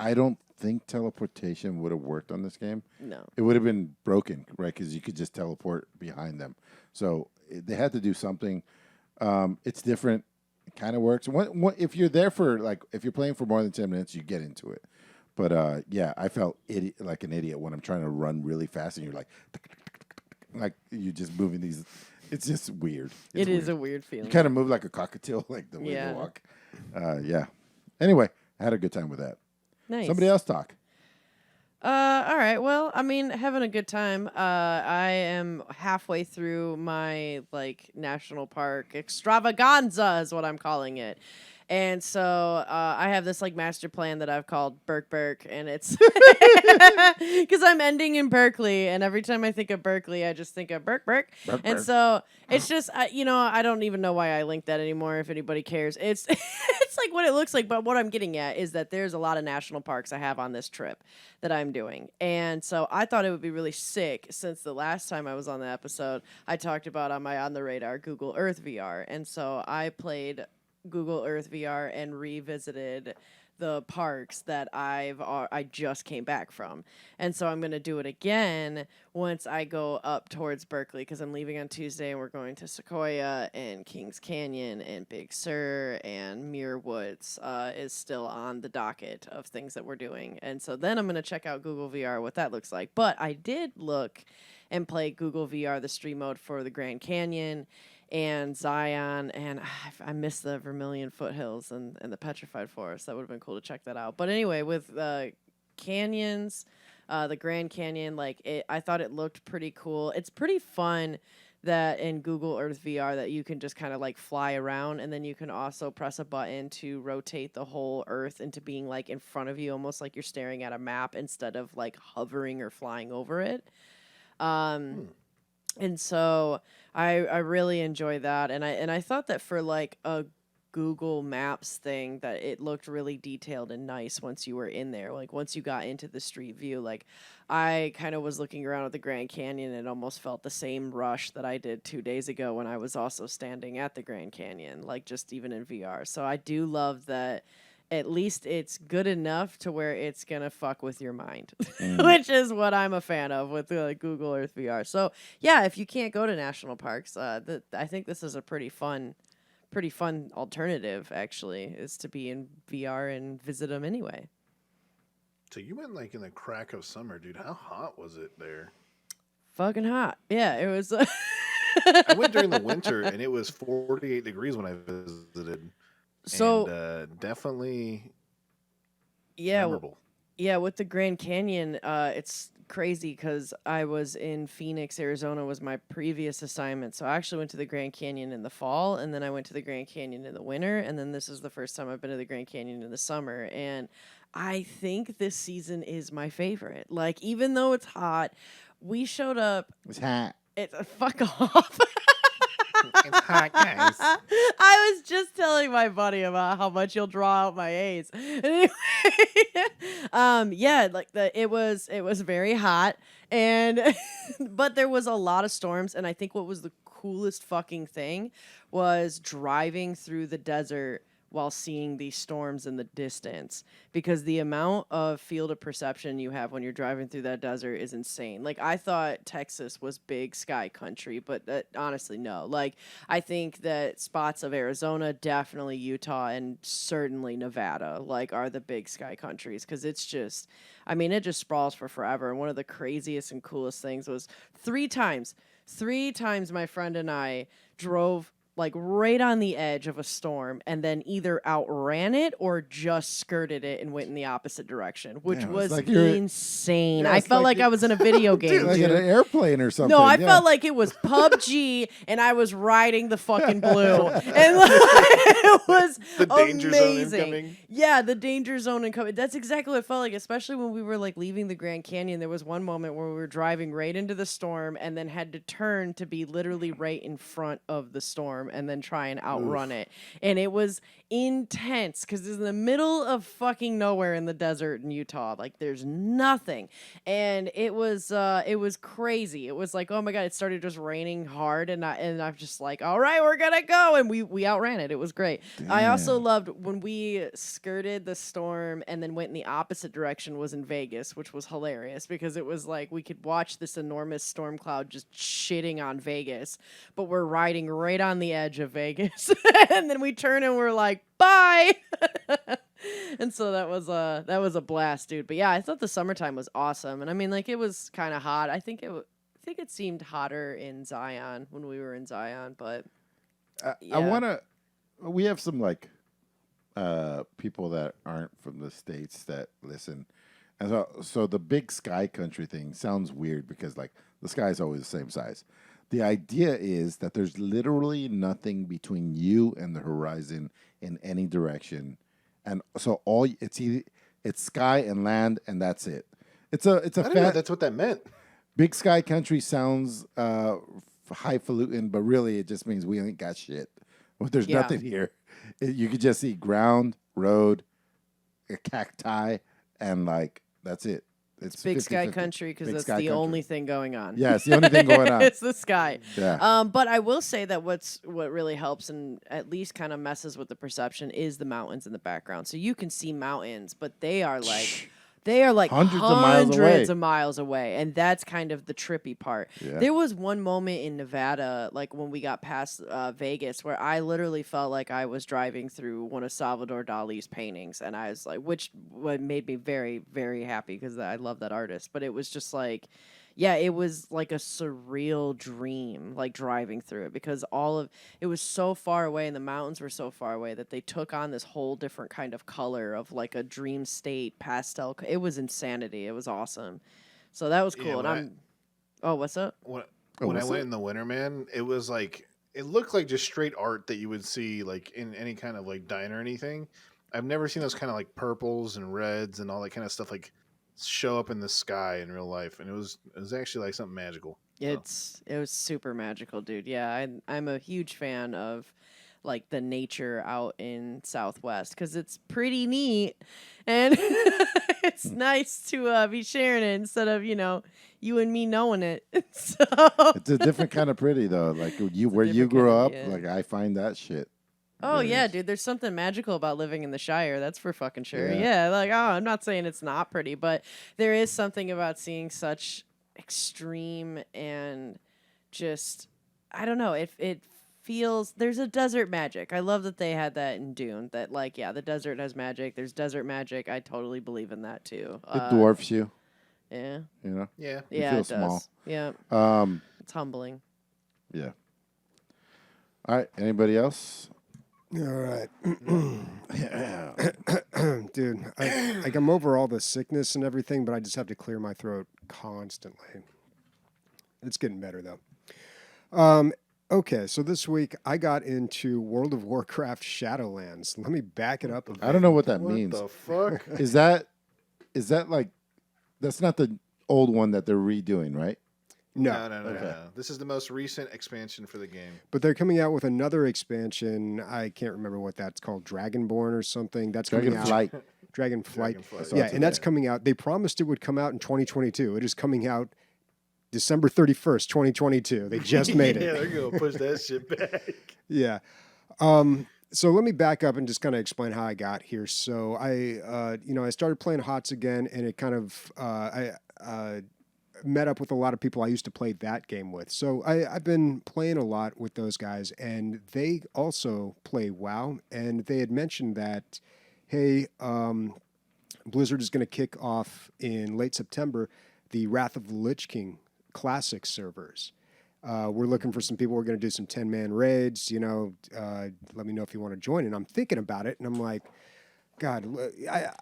I don't think teleportation would have worked on this game. No. It would have been broken, right? Because you could just teleport behind them. So they had to do something. It's different. It kind of works. If you're there if you're playing for more than 10 minutes, you get into it. But I felt like an idiot when I'm trying to run really fast and you're like you're just moving these. It's just weird. It is a weird feeling. You kind of move like a cockatiel, like the way Yeah. they walk. Anyway, I had a good time with that. Nice. Somebody else talk. All right. Well, I mean, having a good time. I am halfway through my national park extravaganza is what I'm calling it. And so I have this master plan that I've called Burke, and it's because I'm ending in Berkeley, and every time I think of Berkeley, I just think of Burke. And so it's just I don't even know why I linked that anymore. If anybody cares, it's like what it looks like. But what I'm getting at is that there's a lot of national parks I have on this trip that I'm doing, and so I thought it would be really sick. Since the last time I was on the episode, I talked about on my On the Radar Google Earth VR, and so I played Google Earth VR and revisited the parks that I just came back from. And so I'm going to do it again once I go up towards Berkeley, because I'm leaving on Tuesday and we're going to Sequoia and Kings Canyon and Big Sur, and Muir Woods is still on the docket of things that we're doing. And so then I'm going to check out Google VR, what that looks like. But I did look and play Google VR, the stream mode for the Grand Canyon and Zion, and I miss the Vermilion Foothills and the Petrified Forest. That would have been cool to check that out. But anyway, with canyons, the Grand Canyon, I thought it looked pretty cool. It's pretty fun that in Google Earth VR that you can just kind of fly around, and then you can also press a button to rotate the whole Earth into being in front of you, almost like you're staring at a map instead of hovering or flying over it. And so I really enjoy that, and I thought that for a Google Maps thing that it looked really detailed and nice once you were in there. Once you got into the street view, I kind of was looking around at the Grand Canyon and almost felt the same rush that I did 2 days ago when I was also standing at the Grand Canyon, just even in VR. So I do love that at least it's good enough to where it's going to fuck with your mind, which is what I'm a fan of with Google Earth VR. So, yeah, if you can't go to national parks, I think this is a pretty fun alternative, actually, is to be in VR and visit them anyway. So you went like in the crack of summer, dude. How hot was it there? Fucking hot. Yeah, it was. I went during the winter, and it was 48 degrees when I visited. So and, definitely memorable. Yeah, with the Grand Canyon, it's crazy because I was in Phoenix, Arizona was my previous assignment. So I actually went to the Grand Canyon in the fall, and then I went to the Grand Canyon in the winter, and then this is the first time I've been to the Grand Canyon in the summer. And I think this season is my favorite. Like, even though it's hot, we showed up. It's hot. It's fuck off. It's hot, guys. I was just telling my buddy about how much you'll draw out my A's. Anyway, yeah, like it was very hot, and but there was a lot of storms, and I think what was the coolest fucking thing was driving through the desert while seeing these storms in the distance, because the amount of field of perception you have when you're driving through that desert is insane. Like, I thought Texas was big sky country, but honestly, no. Like, I think that spots of Arizona, definitely Utah, and certainly Nevada, like, are the big sky countries, because it's just, I mean, it just sprawls for forever. And one of the craziest and coolest things was three times my friend and I drove like right on the edge of a storm, and then either outran it or just skirted it and went in the opposite direction, which was like insane. I felt like I was in a video game, like in an airplane or something. No, I felt like it was PUBG and I was riding the fucking blue, and like, it was the danger amazing. Zone incoming. Yeah, the danger zone incoming. That's exactly what it felt like, especially when we were like leaving the Grand Canyon. There was one moment where we were driving right into the storm and then had to turn to be literally right in front of the storm and then try and outrun it. And it was intense because it's in the middle of fucking nowhere in the desert in Utah. Like, there's nothing. And it was crazy. It was like, oh my God, it started just raining hard, and I'm just like, all right, we're gonna go. And we outran it. It was great. Damn. I also loved when we skirted the storm and then went in the opposite direction, was in Vegas, which was hilarious because it was like we could watch this enormous storm cloud just shitting on Vegas, but we're riding right on the edge of Vegas. And then we turn and we're like, bye. And so that was a blast, dude. But yeah, I thought the summertime was awesome. And I mean, like, it was kind of hot. I think it seemed hotter in Zion when we were in Zion, but yeah. We have some like people that aren't from the States that listen. And so the big sky country thing sounds weird because like the sky is always the same size. The idea is that there's literally nothing between you and the horizon in any direction, and so it's sky and land, and that's it. It's a I didn't know that's what that meant. Big sky country sounds highfalutin, but really it just means we ain't got shit. Well, there's nothing here. You could just see ground, road, a cacti, and like that's it. It's big sky country because that's the only thing going on. Yeah, it's the only thing going on. It's the sky. Yeah. But I will say that what really helps and at least kind of messes with the perception is the mountains in the background. So you can see mountains, but they are like hundreds of miles away, and that's kind of the trippy part. Yeah. There was one moment in Nevada, like when we got past Vegas, where I literally felt like I was driving through one of Salvador Dali's paintings, and I was like, which made me very, very happy because I love that artist. But it was just like, yeah, it was like a surreal dream, like driving through it, because it was so far away and the mountains were so far away that they took on this whole different kind of color of like a dream state pastel. It was insanity. It was awesome. So that was cool. Yeah, what's up? When I went in the winter, man, it was like, it looked like just straight art that you would see like in any kind of like diner or anything. I've never seen those kind of like purples and reds and all that kind of stuff like show up in the sky in real life, and it was actually like something magical. It was super magical, dude. Yeah, I'm a huge fan of like the nature out in Southwest because it's pretty neat, and it's nice to be sharing it instead of you and me knowing it. So it's a different kind of pretty though. Like where you grew up, like I find that shit Oh There yeah, is. dude. There's something magical about living in the Shire. That's for fucking sure. Yeah. Yeah, like I'm not saying it's not pretty, but there is something about seeing such extreme and just I don't know. It feels there's a desert magic. I love that they had that in Dune. That like yeah, the desert has magic. There's desert magic. I totally believe in that too. It dwarfs you. Yeah, You know. Yeah. You yeah, feel it small. does. Yeah, Um. it's humbling. Yeah. All right. Anybody else? All right. Dude, I'm over all the sickness and everything, but I just have to clear my throat constantly. It's getting better, though. Okay, so this week I got into World of Warcraft Shadowlands. Let me back it up a bit. I don't know what that What means. the fuck? Is that like that's not the old one that they're redoing, right? No, No. This is the most recent expansion for the game. but they're coming out with another expansion. I can't remember what that's called, Dragonborn or something. That's coming out. Dragonflight. Dragonflight. Dragonflight. Yeah, and that's coming out. They promised it would come out in 2022. It is coming out December 31st, 2022. They just made Yeah, it. they're gonna push that shit back. Yeah. So let me back up and just kind of explain how I got here. So I started playing HOTS again, and it kind of I met up with a lot of people I used to play that game with. So I've been playing a lot with those guys, and they also play WoW, and they had mentioned that, hey, Blizzard is going to kick off in late September the Wrath of the Lich King Classic servers. We're looking for some people. We're going to do some 10-man raids. Let me know if you want to join. And I'm thinking about it, and I'm like, God,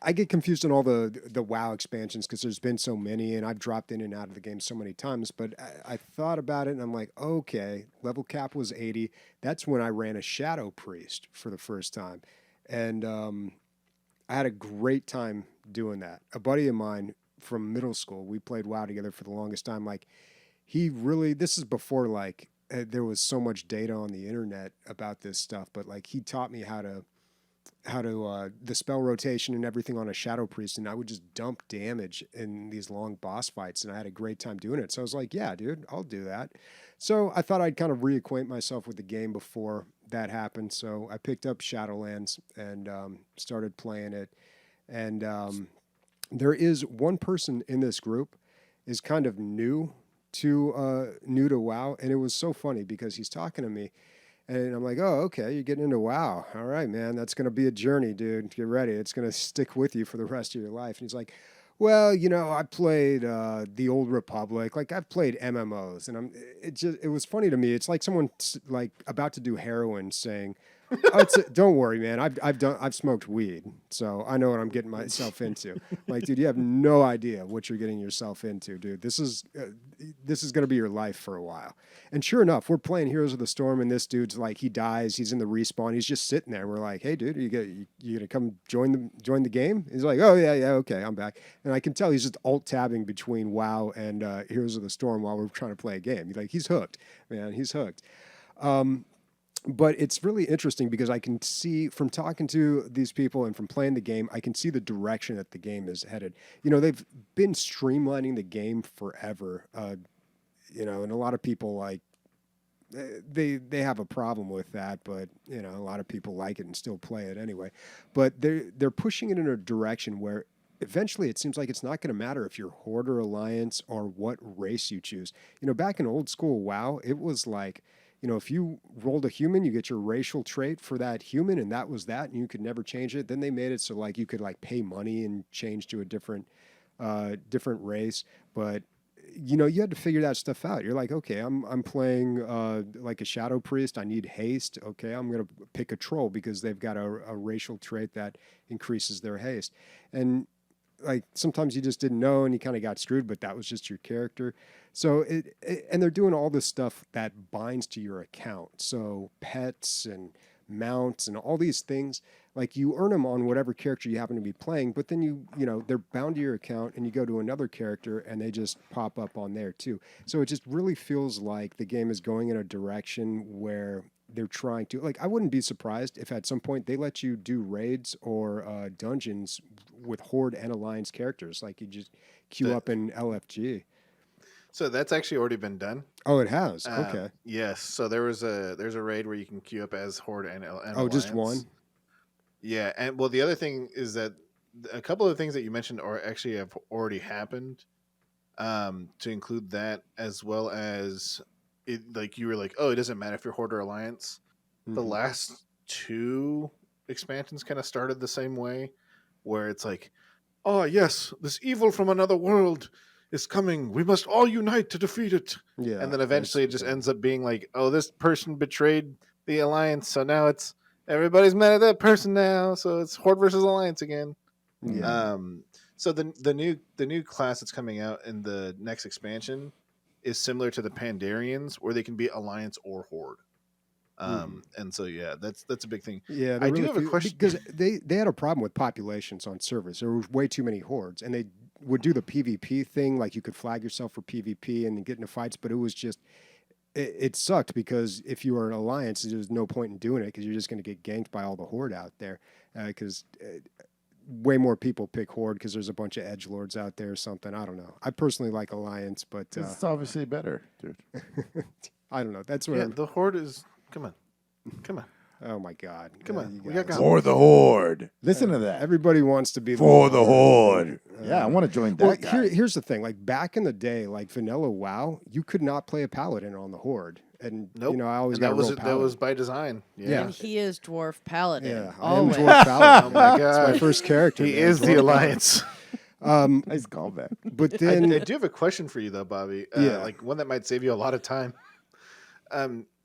I get confused on all the WoW expansions because there's been so many, and I've dropped in and out of the game so many times. But I thought about it, and I'm like, okay, level cap was 80. That's when I ran a Shadow Priest for the first time. And I had a great time doing that. A buddy of mine from middle school, we played WoW together for the longest time. Like, this is before, like, there was so much data on the internet about this stuff, but, like, he taught me how to the spell rotation and everything on a Shadow Priest, and I would just dump damage in these long boss fights, and I had a great time doing it. So I was like, yeah, dude, I'll do that. So I thought I'd kind of reacquaint myself with the game before that happened. So I picked up Shadowlands and started playing it. And there is one person in this group is kind of new to WoW, and it was so funny because he's talking to me. And I'm like, oh, okay, you're getting into WoW. All right, man, that's going to be a journey, dude. Get ready. It's going to stick with you for the rest of your life. And he's like, well, I played the Old Republic. Like, I've played MMOs. And it was funny to me. It's like someone like about to do heroin saying, don't worry, man. I've smoked weed, so I know what I'm getting myself into. Like, dude, you have no idea what you're getting yourself into, dude. This is going to be your life for a while. And sure enough, we're playing Heroes of the Storm, and this dude's like, he dies. He's in the respawn. He's just sitting there. We're like, hey, dude, you gonna come join the game? He's like, oh yeah, okay, I'm back. And I can tell he's just alt tabbing between WoW and Heroes of the Storm while we're trying to play a game. He's hooked, man. He's hooked. But it's really interesting because I can see from talking to these people and from playing the game, I can see the direction that the game is headed. They've been streamlining the game forever. And a lot of people like they have a problem with that, but a lot of people like it and still play it anyway. But they're pushing it in a direction where eventually it seems like it's not going to matter if you're Horde or Alliance or what race you choose. Back in old school WoW, it was like, if you rolled a human, you get your racial trait for that human, and that was that, and you could never change it. Then they made it so like you could like pay money and change to a different race. But you had to figure that stuff out. You're like, okay, I'm playing like a Shadow Priest. I need haste. Okay, I'm gonna pick a troll because they've got a racial trait that increases their haste. And like sometimes you just didn't know and you kind of got screwed, but that was just your character. So and they're doing all this stuff that binds to your account. So pets and mounts and all these things, like you earn them on whatever character you happen to be playing, but then they're bound to your account and you go to another character and they just pop up on there too. So it just really feels like the game is going in a direction where they're trying to, like, I wouldn't be surprised if at some point they let you do raids or dungeons with Horde and Alliance characters. Like you just queue up in LFG. So that's actually already been done. Oh, it has. Okay. Yes. So there's a raid where you can queue up as Horde and Oh, just Alliance. one. Yeah, and well, the other thing is that a couple of things that you mentioned are actually have already happened. To include that as well as it, like you were like, oh, it doesn't matter if you're Horde or Alliance. The Mhm. last 2 expansions kind of started the same way, where it's like, oh yes, this evil from another world is coming. We must all unite to defeat it. Yeah. And then eventually it just ends up being like, oh, this person betrayed the Alliance, so now it's everybody's mad at that person now, so it's Horde versus Alliance again. Yeah. So the new class that's coming out in the next expansion is similar to the Pandarians, where they can be Alliance or Horde. And so yeah, that's a big thing. Yeah, I do have a question because they had a problem with populations on servers. There were way too many hordes, and they would do the PvP thing, like you could flag yourself for PvP and get into fights, but it was just it sucked because if you were an alliance, there's no point in doing it because you're just going to get ganked by all the horde out there. Because way more people pick horde because there's a bunch of edgelords out there or something. I don't know. I personally like alliance, but It's obviously better, dude. I don't know. That's what. Yeah, the Horde is. Come on. Oh my God! Come on, you we got guys. guns. For the Horde. Listen to that. Everybody wants to be For the Horde. Yeah, I want to join that Well, guy. here's the thing. Like back in the day, like vanilla WoW, you could not play a paladin on the horde, and Nope. you know I always And got that was real that paladin. was by design. Yeah. And he is dwarf paladin. Yeah, I am Always. dwarf paladin. Oh my That's god, my first character. He man, is the dwarf Alliance. Nice callback. But I then do have a question for you though, Bobby. Yeah. Like one that might save you a lot of time.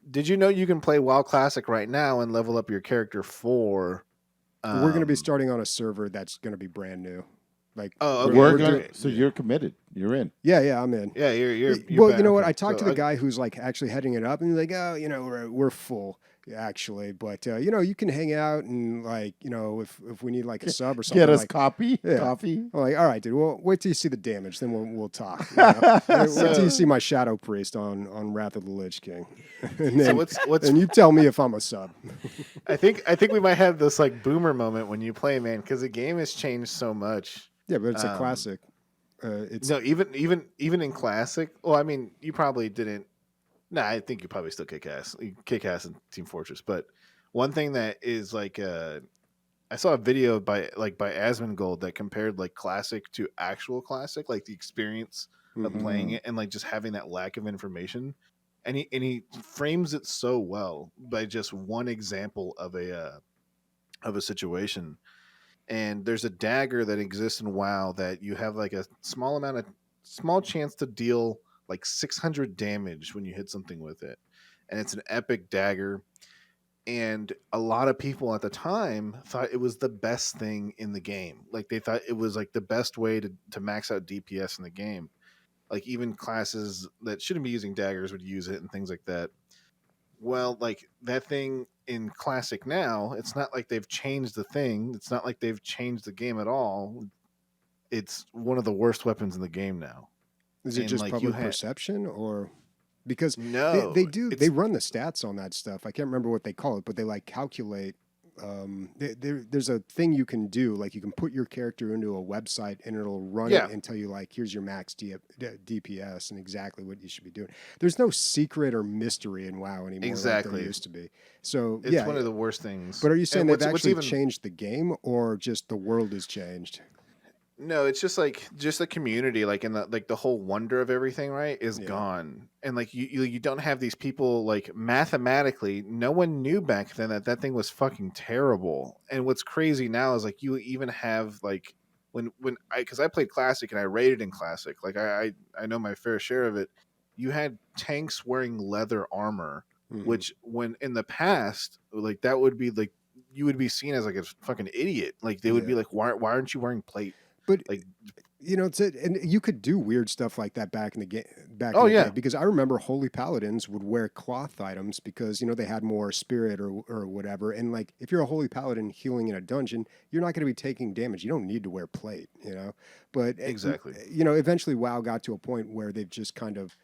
Did you know you can play WoW Classic right now and level up your character for? we're going to be starting on a server that's going to be brand new. Like, Oh, okay. We're We're gonna, doing- so you're committed. You're in. yeah, I'm in. Yeah, you're Well, back. you know what? Okay. I talked So to the guy who's like actually heading it up, and he's like, "Oh, you know, we're full actually, but you know, you can hang out and like, you know, if we need like a sub or something, Get us like, coffee. Yeah. Coffee. I'm like, all right, dude. Well, wait till you see the damage, then we'll talk. You know? Wait till you see my Shadow Priest on Wrath of the Lich King, and then what's and you tell me if I'm a sub. I think we might have this like boomer moment when you play, man, because the game has changed so much. Yeah, but it's a classic. It's No, even in classic. Well, I mean, you probably didn't. Nah, I think you probably still kick ass in Team Fortress. But one thing that is like, I saw a video by Asmongold that compared like classic to actual classic, like the experience of playing it and like just having that lack of information. And he frames it so well by just one example of a situation. And there's a dagger that exists in WoW that you have like a small chance to deal like 600 damage when you hit something with it. And it's an epic dagger. And a lot of people at the time thought it was the best thing in the game. Like they thought it was like the best way to max out DPS in the game. Like even classes that shouldn't be using daggers would use it and things like that. Well, like that thing in Classic now, it's not like they've changed the thing. It's not like they've changed the game at all. It's one of the worst weapons in the game now. Is it And, just like, public you had- perception or because No, they do it's- they run the stats on that stuff. I can't remember what they call it, but they like calculate. There's a thing you can do, like you can put your character into a website and it'll run Yeah. it and tell you like, here's your max DPS and exactly what you should be doing. There's no secret or mystery in WoW anymore like Exactly. there used to be. So It's yeah, one of the worst things. but are you saying And they've what's actually even- changed the game or just the world has changed? No, it's just the community, like in the whole wonder of everything, right, is Yeah. gone. And like you don't have these people like mathematically, no one knew back then that thing was fucking terrible. And what's crazy now is like you even have like when because I played Classic and I raided in Classic, like I know my fair share of it. You had tanks wearing leather armor, Mhm. which when in the past, like that would be like you would be seen as like a fucking idiot. Like they would be Yeah. like, why aren't you wearing plate? But Like you know, and you could do weird stuff like that back in the game. Oh, in the yeah. day, because I remember holy paladins would wear cloth items because you know they had more spirit or whatever. And like if you're a holy paladin healing in a dungeon, you're not going to be taking damage. You don't need to wear plate, you know. But Exactly. you know, eventually WoW got to a point where they've just kind of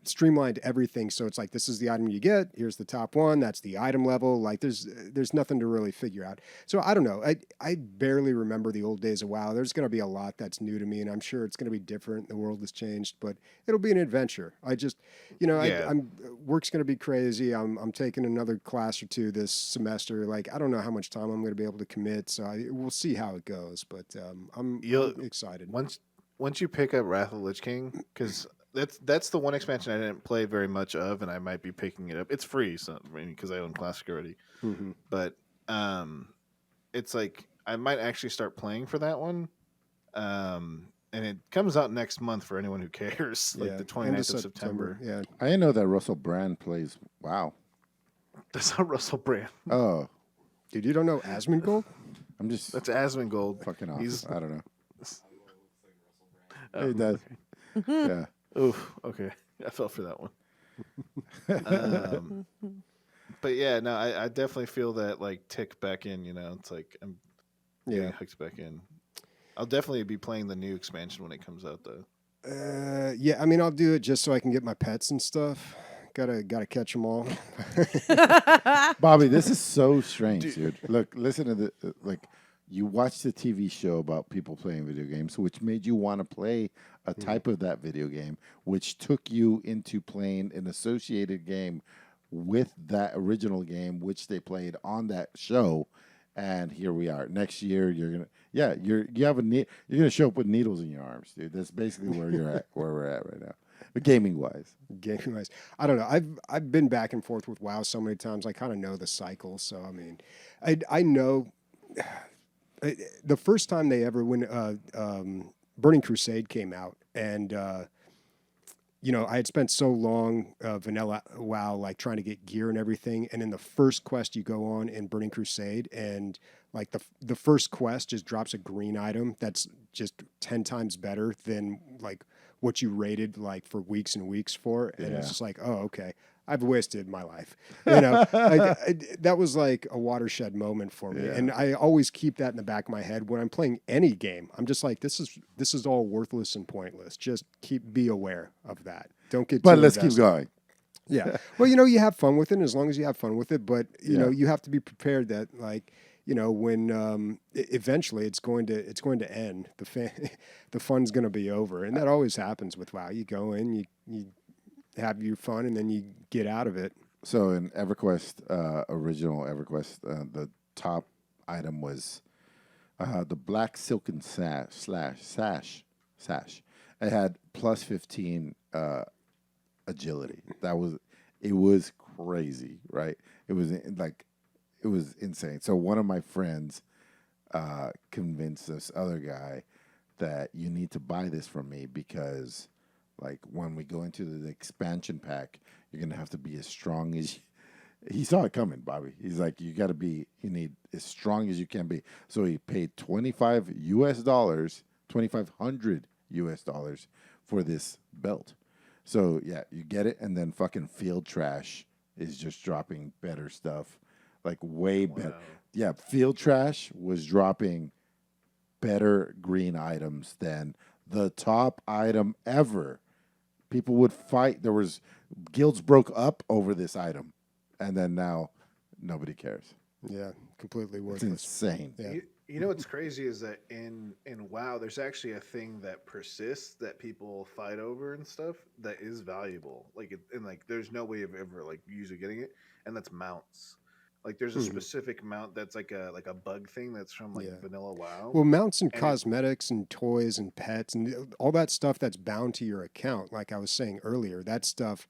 streamlined everything. So it's like, this is the item you get. Here's the top one. That's the item level. Like there's nothing to really figure out. So I don't know. I barely remember the old days of WoW. There's going to be a lot that's new to me, and I'm sure it's going to be different. The world has changed, but it'll be an adventure. I just, I'm work's going to be crazy. I'm taking another class or two this semester. Like, I don't know how much time I'm going to be able to commit. So we'll see how it goes, but I'm excited. Once you pick up Wrath of the Lich King, because that's the one expansion I didn't play very much of, and I might be picking it up. It's free, so because I own Classic already. Mm-hmm. But it's like I might actually start playing for that one. And it comes out next month for anyone who cares, like the 29th of September. Yeah, I didn't know that Russell Brand plays. Wow. That's not Russell Brand. Oh, dude, you don't know Asmongold? That's Asmongold. Fucking awesome. I don't know. Oh, He does. Yeah. Oof. Okay, I fell for that one. But yeah, no, I definitely feel that like tick back in. It's like I'm getting hooked back in. I'll definitely be playing the new expansion when it comes out, though. Yeah, I mean, I'll do it just so I can get my pets and stuff. Gotta catch them all. Bobby, this is so strange, dude. Look, listen to the you watched the TV show about people playing video games, which made you want to play a type of that video game, which took you into playing an associated game with that original game, which they played on that show. And here we are. Next year, you're gonna show up with needles in your arms, dude. That's basically where you're at, where we're at right now. But gaming wise, I don't know. I've been back and forth with WoW so many times. I kind of know the cycle. So I mean, I know. The first time they ever, when Burning Crusade came out, and I had spent so long vanilla WoW, like trying to get gear and everything, and in the first quest you go on in Burning Crusade, and like the first quest just drops a green item that's just 10 times better than like what you rated like for weeks and weeks for, and it's just like, oh, okay. I've wasted my life. That was like a watershed moment for me. Yeah. And I always keep that in the back of my head when I'm playing any game. I'm just like, this is all worthless and pointless. Just be aware of that. Don't get But let's keep going. Yeah. Well, you have fun with it as long as you have fun with it, but you have to be prepared that like, when eventually it's going to end, the fun's going to be over. And that always happens with WoW. You go in, you have your fun, and then you get out of it. So in EverQuest, original EverQuest, the top item was the black silken sash. It had plus 15 agility. It was crazy, right? It was insane. So one of my friends convinced this other guy that you need to buy this from me because like when we go into the expansion pack, you're going to have to be as strong as he saw it coming, Bobby. He's like, you need as strong as you can be. So he paid $25 $2,500 for this belt. So yeah, you get it. And then fucking Field Trash is just dropping better stuff, like way better. Yeah. Field Trash was dropping better green items than the top item ever. People would fight. Guilds broke up over this item, and then now nobody cares. Yeah, completely worthless. It's insane. Yeah. You know what's crazy is that in WoW, there's actually a thing that persists that people fight over and stuff that is valuable. There's no way of ever like usually getting it, and that's mounts. Like there's a specific mount that's like a bug thing that's from vanilla WoW. Well, mounts and cosmetics and toys and pets and all that stuff that's bound to your account. Like I was saying earlier, that stuff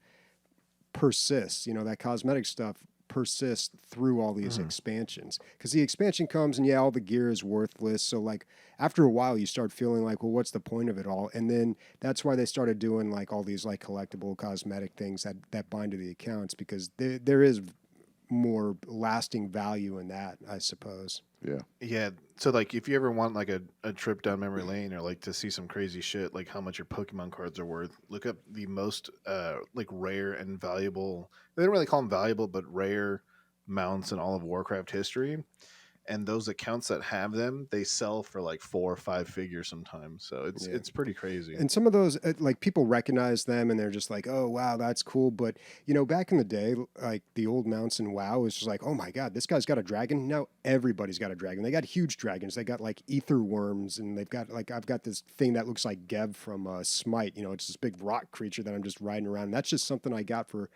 persists. That cosmetic stuff persists through all these expansions because the expansion comes and all the gear is worthless. So like after a while, you start feeling like, well, what's the point of it all? And then that's why they started doing like all these like collectible cosmetic things that bind to the accounts because there is more lasting value in that, I suppose. Yeah. So like if you ever want like a trip down memory lane or like to see some crazy shit, like how much your Pokemon cards are worth, look up the most like rare and valuable, they don't really call them valuable, but rare mounts in all of Warcraft history. and those accounts that have them, they sell for like 4 or 5 figures sometimes. So it's pretty crazy. And some of those, like people recognize them and they're just like, oh, wow, that's cool. But, back in the day, like the old mounts in WoW was just like, oh my God, this guy's got a dragon. Now everybody's got a dragon. They got huge dragons. They got like ether worms, and they've got like, I've got this thing that looks like Gev from Smite. It's this big rock creature that I'm just riding around. And that's just something I got for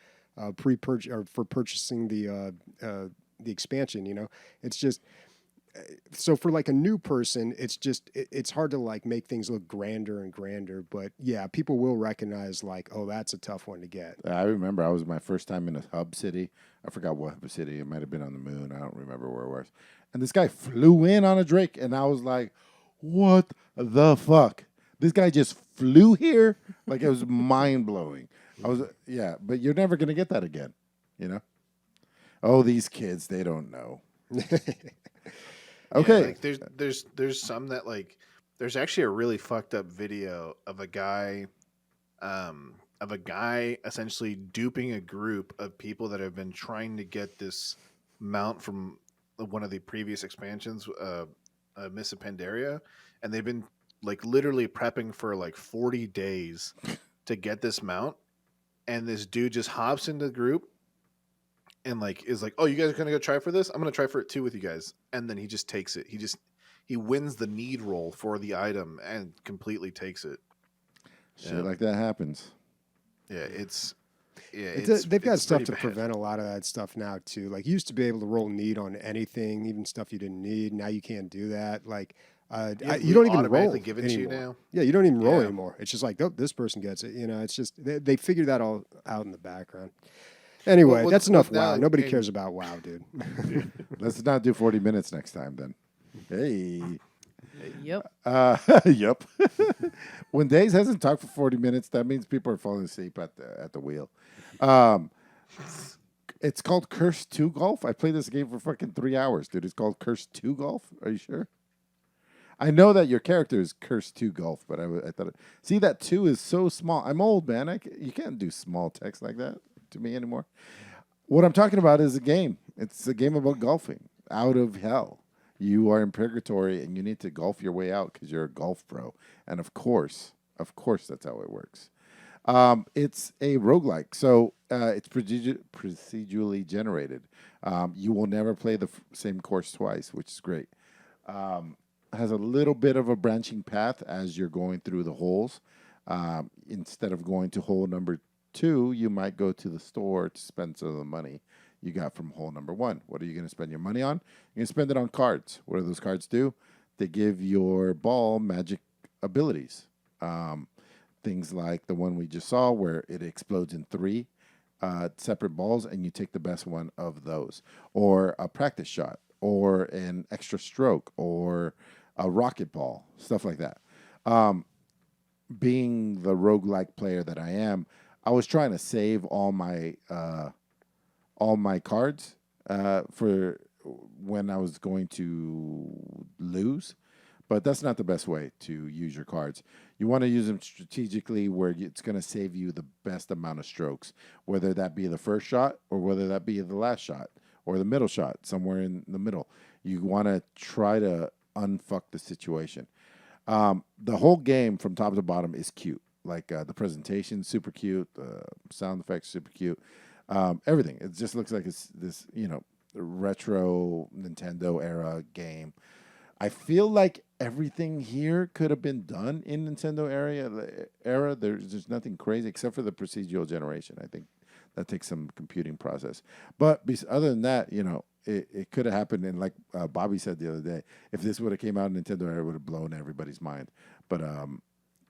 pre-purchase or for purchasing the expansion. It's just so for like a new person, it's hard to like make things look grander and grander, but yeah, people will recognize like, oh, that's a tough one to get. I remember I was my first time in a hub city. I forgot what hub city. It might have been on the moon. I don't remember where it was. And this guy flew in on a drake, and I was like, what the fuck? This guy just flew here? Like, it was mind-blowing. But you're never going to get that again, Oh, these kids, they don't know. Okay. Yeah, like there's some that like there's actually a really fucked up video of a guy essentially duping a group of people that have been trying to get this mount from one of the previous expansions, Miss Pandaria, and they've been like literally prepping for like 40 days to get this mount, and this dude just hops into the group and like is like, oh, you guys are gonna go try for this? I'm gonna try for it too with you guys. And then he just takes it. He wins the need roll for the item and completely takes it. Shit like that happens. Yeah, they've got stuff to bad. prevent a lot of that stuff now too. Like you used to be able to roll need on anything, even stuff you didn't need. Now you can't do that. Like you don't even roll give it to you now. Yeah, you don't even roll anymore. It's just like, oh, this person gets it. It's just they figured that all out in the background. Anyway, that's enough WoW. Nobody cares about WoW, dude. Let's not do 40 minutes next time then. Hey. Yep. Yep. When Days hasn't talked for 40 minutes, that means people are falling asleep at the wheel. It's called Curse 2 Golf. I played this game for fucking 3 hours, dude. It's called Curse 2 Golf. Are you sure? I know that your character is Curse 2 Golf, but I thought see, that 2 is so small. I'm old, man. You can't do small text like that to me anymore. What I'm talking about is a game. It's a game about golfing out of hell. You are in purgatory and you need to golf your way out because you're a golf pro. And of course, that's how it works. It's a roguelike, so it's procedurally generated. You will never play the same course twice, which is great. Has a little bit of a branching path as you're going through the holes. Instead of going to hole number 2, you might go to the store to spend some of the money you got from hole number 1. What are you going to spend your money on? You're going to spend it on cards. What do those cards do? They give your ball magic abilities. Things like the one we just saw where it explodes in 3 separate balls and you take the best one of those. Or a practice shot, or an extra stroke, or a rocket ball, stuff like that. Being the roguelike player that I am, I was trying to save all my cards for when I was going to lose, but that's not the best way to use your cards. You want to use them strategically where it's going to save you the best amount of strokes, whether that be the first shot or whether that be the last shot or the middle shot, somewhere in the middle. You want to try to unfuck the situation. The whole game from top to bottom is cute. Like the presentation, super cute. The sound effects, super cute. Everything. It just looks like it's this, retro Nintendo era game. I feel like everything here could have been done in Nintendo era. There's nothing crazy except for the procedural generation. I think that takes some computing process. But other than that, it could have happened. And like Bobby said the other day, if this would have came out in Nintendo era, it would have blown everybody's mind. But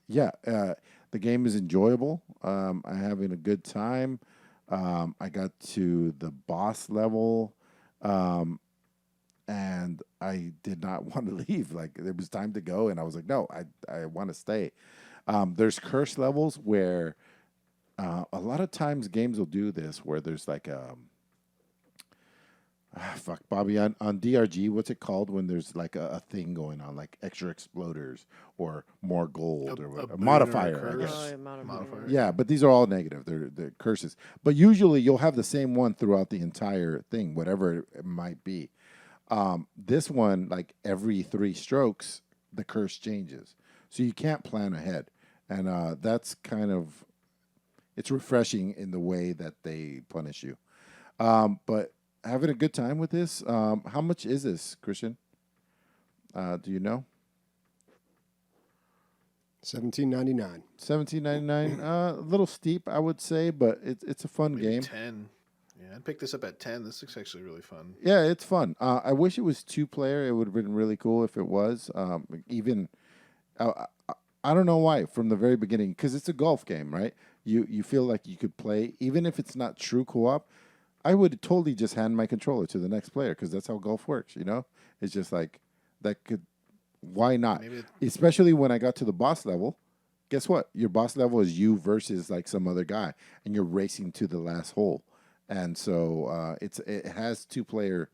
the game is enjoyable. I'm having a good time. I got to the boss level, and I did not want to leave. Like, it was time to go, and I was like, no, I want to stay. There's curse levels where a lot of times games will do this, where there's like fuck, Bobby, on DRG, what's it called when there's like a thing going on, like extra exploders or more gold or whatever. A modifier, I guess. Oh, yeah, modifier. Yeah, but these are all negative. They're curses. But usually you'll have the same one throughout the entire thing, whatever it might be. This one, like every 3 strokes, the curse changes, so you can't plan ahead, and that's kind of it's refreshing in the way that they punish you. But having a good time with this. How much is this, Christian? Do you know? $17.99. $17.99. A little steep, I would say, but it's a fun Maybe game. 10. Yeah, I'd pick this up at 10. This looks actually really fun. Yeah, it's fun. I wish it was 2-player. It would have been really cool if it was. Even I don't know why from the very beginning, because it's a golf game, right? You feel like you could play even if it's not true co-op. I would totally just hand my controller to the next player because that's how golf works. You know, it's just like that could. Why not? Especially when I got to the boss level. Guess what? Your boss level is you versus like some other guy, and you're racing to the last hole. And so it has 2-player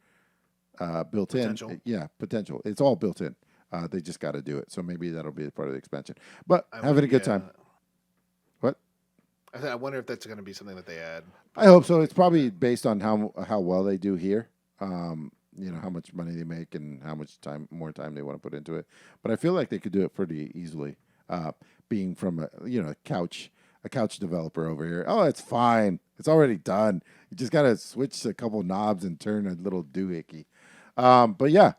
built Potential. in. Yeah, potential. It's all built in. They just got to do it. So maybe that'll be a part of the expansion. But having a good time. What? I wonder if that's going to be something that they add. I hope so. It's probably based on how well they do here. How much money they make and how much more time they want to put into it. But I feel like they could do it pretty easily. Being from a couch developer over here. Oh, it's fine. It's already done. You just got to switch a couple knobs and turn a little doohickey. But yeah,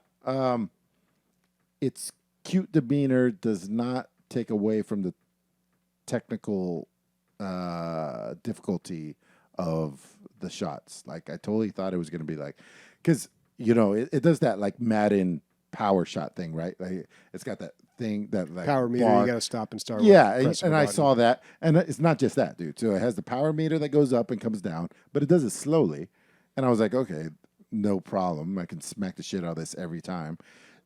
its cute demeanor does not take away from the technical difficulty of the shots. Like I totally thought it was going to be like, because it does that like Madden power shot thing, right? Like it's got that thing that like Power meter, bar. you got to stop and start. Yeah, with and pressing a I button. saw that, and it's not just that, dude. So it has the power meter that goes up and comes down, but it does it slowly. And I was like, okay, no problem. I can smack the shit out of this every time.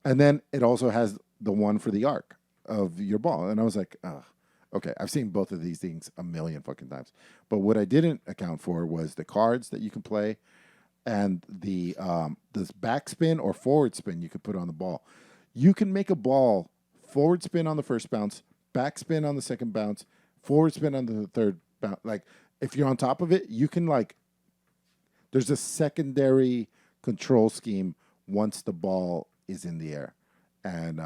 And then it also has the one for the arc of your ball, and I was like, oh, okay. I've seen both of these things a million fucking times, but what I didn't account for was the cards that you can play, and the this backspin or forward spin you could put on the ball. You can make a ball forward spin on the first bounce, backspin on the second bounce, forward spin on the third bounce. Like if you're on top of it, you can there's a secondary control scheme once the ball is in the air, and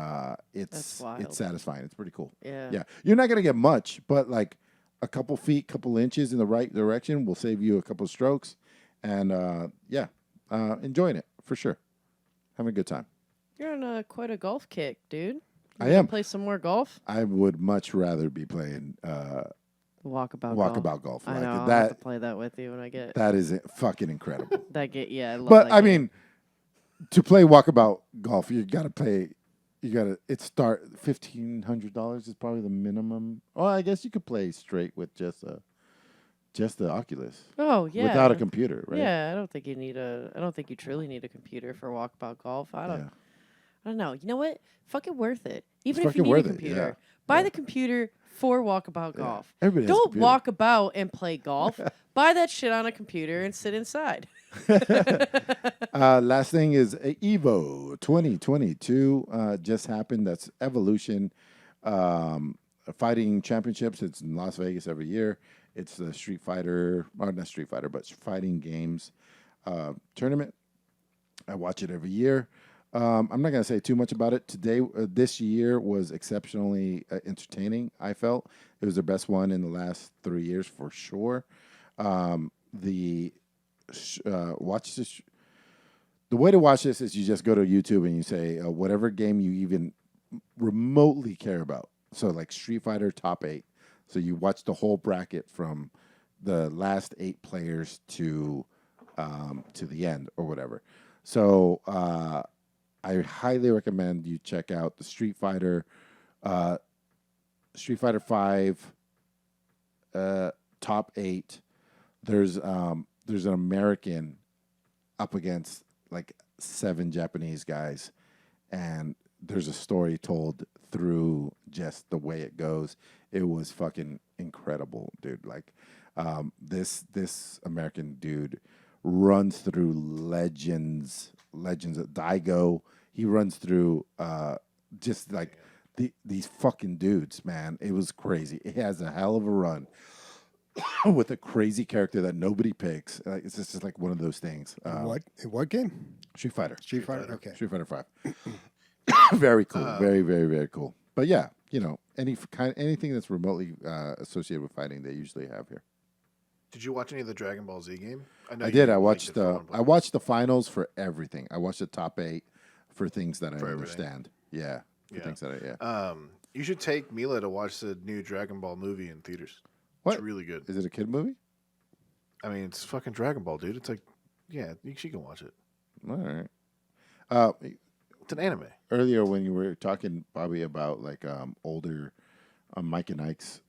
it's satisfying. It's pretty cool. Yeah. You're not gonna get much, but like a couple feet, couple inches in the right direction will save you a couple strokes, and enjoying it for sure. Having a good time. You're on quite a golf kick, dude. I am. Play some more golf. I would much rather be playing Walkabout golf. I Like know. I'll that. have to play that with you when I get That is fucking incredible. I love But that I game. mean, to play walkabout golf, you got to pay. It start $1,500 is probably the minimum. Oh, I guess you could play straight with just the Oculus. Oh yeah. Without a computer, right? Yeah, I don't think you truly need a computer for walkabout golf. I don't know. You know what? Fucking worth it. Even if you need a computer. Buy the computer for walkabout golf. Everybody has a Don't computer. walk about and play golf. Buy that shit on a computer and sit inside. Last thing is Evo 2022 just happened. That's Evolution Fighting Championships. It's in Las Vegas every year. It's the Street Fighter, or not Street Fighter, but fighting games tournament. I watch it every year. I'm not going to say too much about it. This year was exceptionally entertaining, I felt. It was the best one in the last 3 years for sure. The way to watch this is you just go to YouTube and you say whatever game you even remotely care about. So like Street Fighter top 8. So you watch the whole bracket from the last 8 players to the end or whatever. So I highly recommend you check out the Street Fighter 5 top 8. There's an American up against like 7 Japanese guys, and there's a story told through just the way it goes. It was fucking incredible, dude. Like this American dude runs through legends of Daigo. He runs through just like these fucking dudes, man. It was crazy. It has a hell of a run. with a crazy character that nobody picks. It's just like one of those things. What game? Street Fighter. Street Fighter. Okay. Street Fighter 5. Very cool. Very, very, very cool. But yeah, anything that's remotely associated with fighting, they usually have here. Did you watch any of the Dragon Ball Z game? I did. I watched the finals for everything. I watched the top 8 for things that I understand. Yeah. Things that you should take Mila to watch the new Dragon Ball movie in theaters. What? It's really good. Is it a kid movie? I mean, it's fucking Dragon Ball, dude. It's like, yeah, she can watch it. All right. It's an anime. Earlier when you were talking, Bobby, about like older Mike and Ike's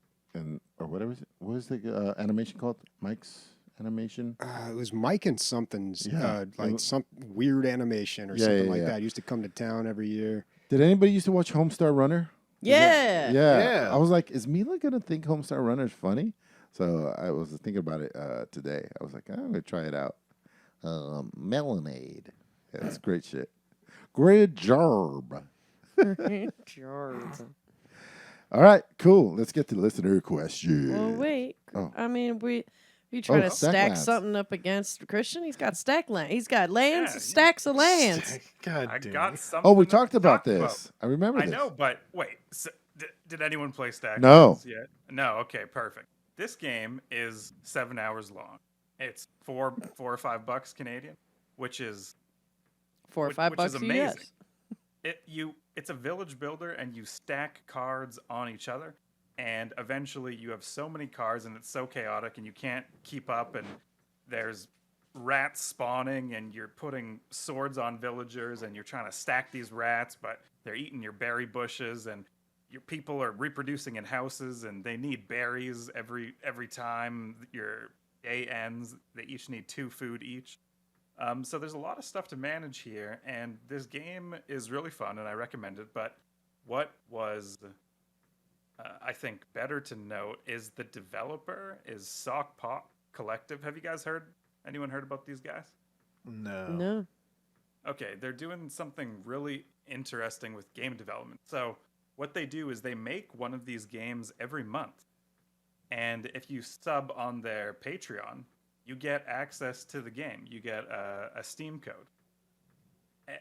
or whatever, what was the animation called? Mike's animation? It was Mike and something's, Yeah. like some weird animation or something like that. He used to come to town every year. Did anybody used to watch Homestar Runner? Yeah. Yeah. I was like, is Mila going to think Homestar Runner is funny? So I was thinking about it today. I was like, I'm going to try it out. Melonade. Yeah, it's great shit. Great job. All right, cool. Let's get to listener questions. Well, wait. Oh. I mean, you trying to stack Stacklands. something up against Christian? He's got Stacklands. He's got lands, Yeah, stacks of lands. God I damn got it. something. Oh, we to talked about talk this. I remember I this. know, but wait. So, did anyone play Stacklands No. yet? No. Okay, perfect. This game is 7 hours long. It's $4 or $5 Canadian, which is $4 or which $5 is amazing. US. It's a village builder, and you stack cards on each other, and eventually you have so many cards, and it's so chaotic, and you can't keep up, and there's rats spawning, and you're putting swords on villagers, and you're trying to stack these rats, but they're eating your berry bushes, and your people are reproducing in houses, and they need berries every time your day ends. They each need 2 food each. So there's a lot of stuff to manage here, and this game is really fun, and I recommend it. But what was, I think, better to note is the developer is Sock Pop Collective. Have you guys anyone heard about these guys? No. Okay, they're doing something really interesting with game development. So what they do is they make one of these games every month. And if you sub on their Patreon, you get access to the game. You get a Steam code.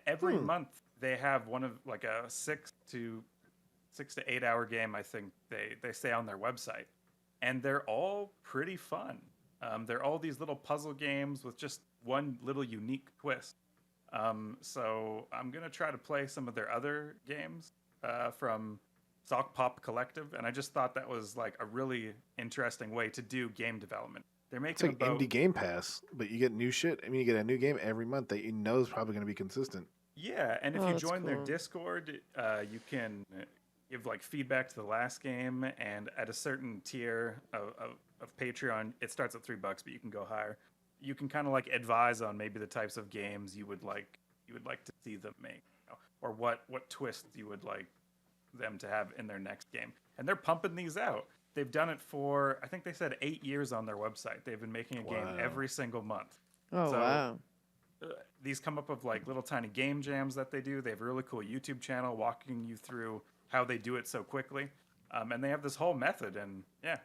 Every month they have one of like a 6 to 8 hour game, I think they say on their website. And they're all pretty fun. They're all these little puzzle games with just one little unique twist. So I'm going to try to play some of their other games from Sock Pop Collective, and I just thought that was like a really interesting way to do game development. They're It's making like Indie Game Pass, but you get new shit. I mean, you get a new game every month that you know is probably going to be consistent. Yeah, and if Oh, you that's join their cool. Discord, you can give like feedback to the last game, and at a certain tier of Patreon, it starts at $3, but you can go higher. You can kind of like advise on maybe the types of games you would like to see them make, or what twists you would like them to have in their next game. And they're pumping these out. They've done it for, I think they said 8 years on their website. They've been making a game every single month. Oh, So, wow. These come up of like little tiny game jams that they do. They have a really cool YouTube channel walking you through how they do it so quickly. And they have this whole method, and yeah,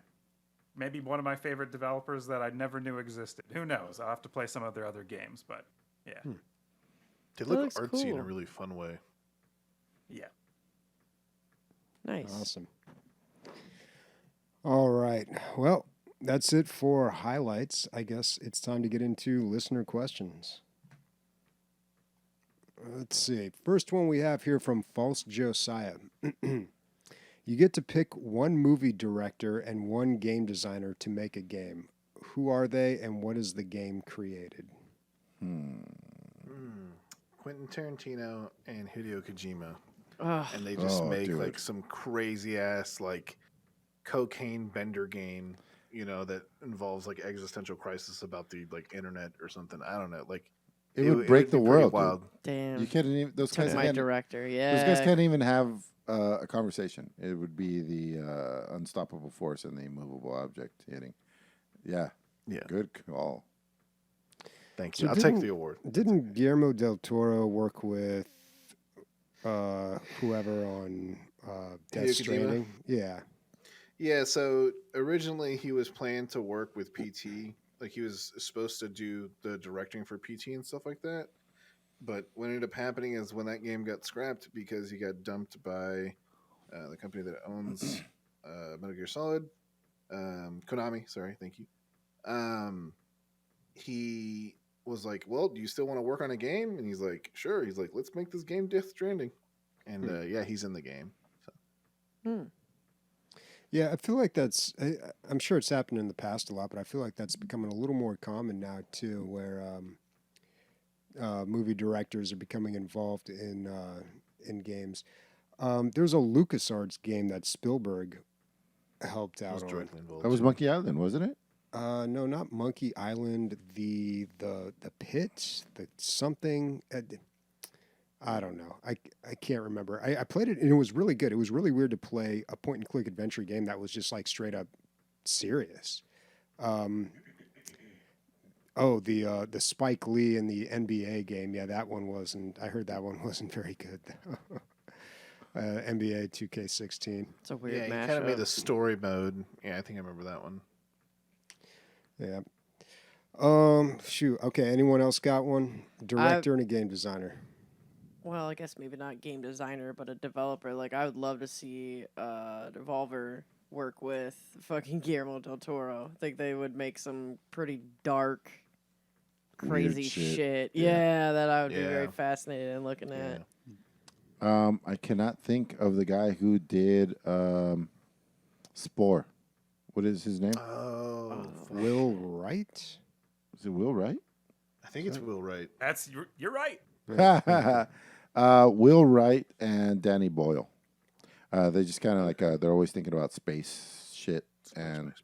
maybe one of my favorite developers that I never knew existed. Who knows? I'll have to play some of their other games, but yeah. They That look looks artsy in a cool. really fun way. Yeah. Nice. Awesome. All right. Well, that's it for highlights. I guess it's time to get into listener questions. Let's see. First one we have here from False Josiah. You get to pick one movie director and one game designer to make a game. Who are they, and what is the game created? Quentin Tarantino and Hideo Kojima. Ugh. And they just Oh, make dude. like some crazy ass like cocaine bender game, that involves like existential crisis about the like internet or something. I don't know. Like It would break the be pretty world, dude. wild. Damn. You can't even those Took guys my can't, director. those Yeah. guys can't even have a conversation. It would be the unstoppable force and the immovable object hitting. Yeah. Yeah. Good call. Thank So you. I'll take the award. Didn't Guillermo del Toro work with whoever on Death Hideo Kojima? Stranding? Yeah. Yeah, so originally he was planning to work with PT. Like he was supposed to do the directing for PT and stuff like that. But what ended up happening is when that game got scrapped because he got dumped by the company that owns Metal Gear Solid, Konami. Sorry, thank you. He was like, "Well, do you still want to work on a game?" And he's like, "Sure." He's like, "Let's make this game Death Stranding," and yeah, he's in the game. So. Hmm. Yeah, I feel like I'm sure it's happened in the past a lot, but I feel like that's becoming a little more common now too, where movie directors are becoming involved in games. There's a LucasArts game that Spielberg helped I was out on. directly involved. That was too. Monkey Island, wasn't it? No, not Monkey Island. The pit, the something. I don't know. I can't remember. I played it and it was really good. It was really weird to play a point and click adventure game that was just like straight up serious. The Spike Lee and the NBA game. Yeah, that one wasn't. I heard that one wasn't very good. NBA 2K16. It's a weird Yeah, you mashup. kind of made the story mode. Yeah, I think I remember that one. Yeah. Shoot. Okay. Anyone else got one? Director and a game designer. Well, I guess maybe not game designer, but a developer. Like, I would love to see Devolver work with fucking Guillermo del Toro. I think they would make some pretty dark, crazy shit. Yeah, that I would be very Yeah. fascinated in looking at. I cannot think of the guy who did Spore. What is his name? Oh, Will Wright? Is it Will Wright? I think it's Will Wright. You're right. Will Wright and Danny Boyle. They just kind of like they're always thinking about space shit, and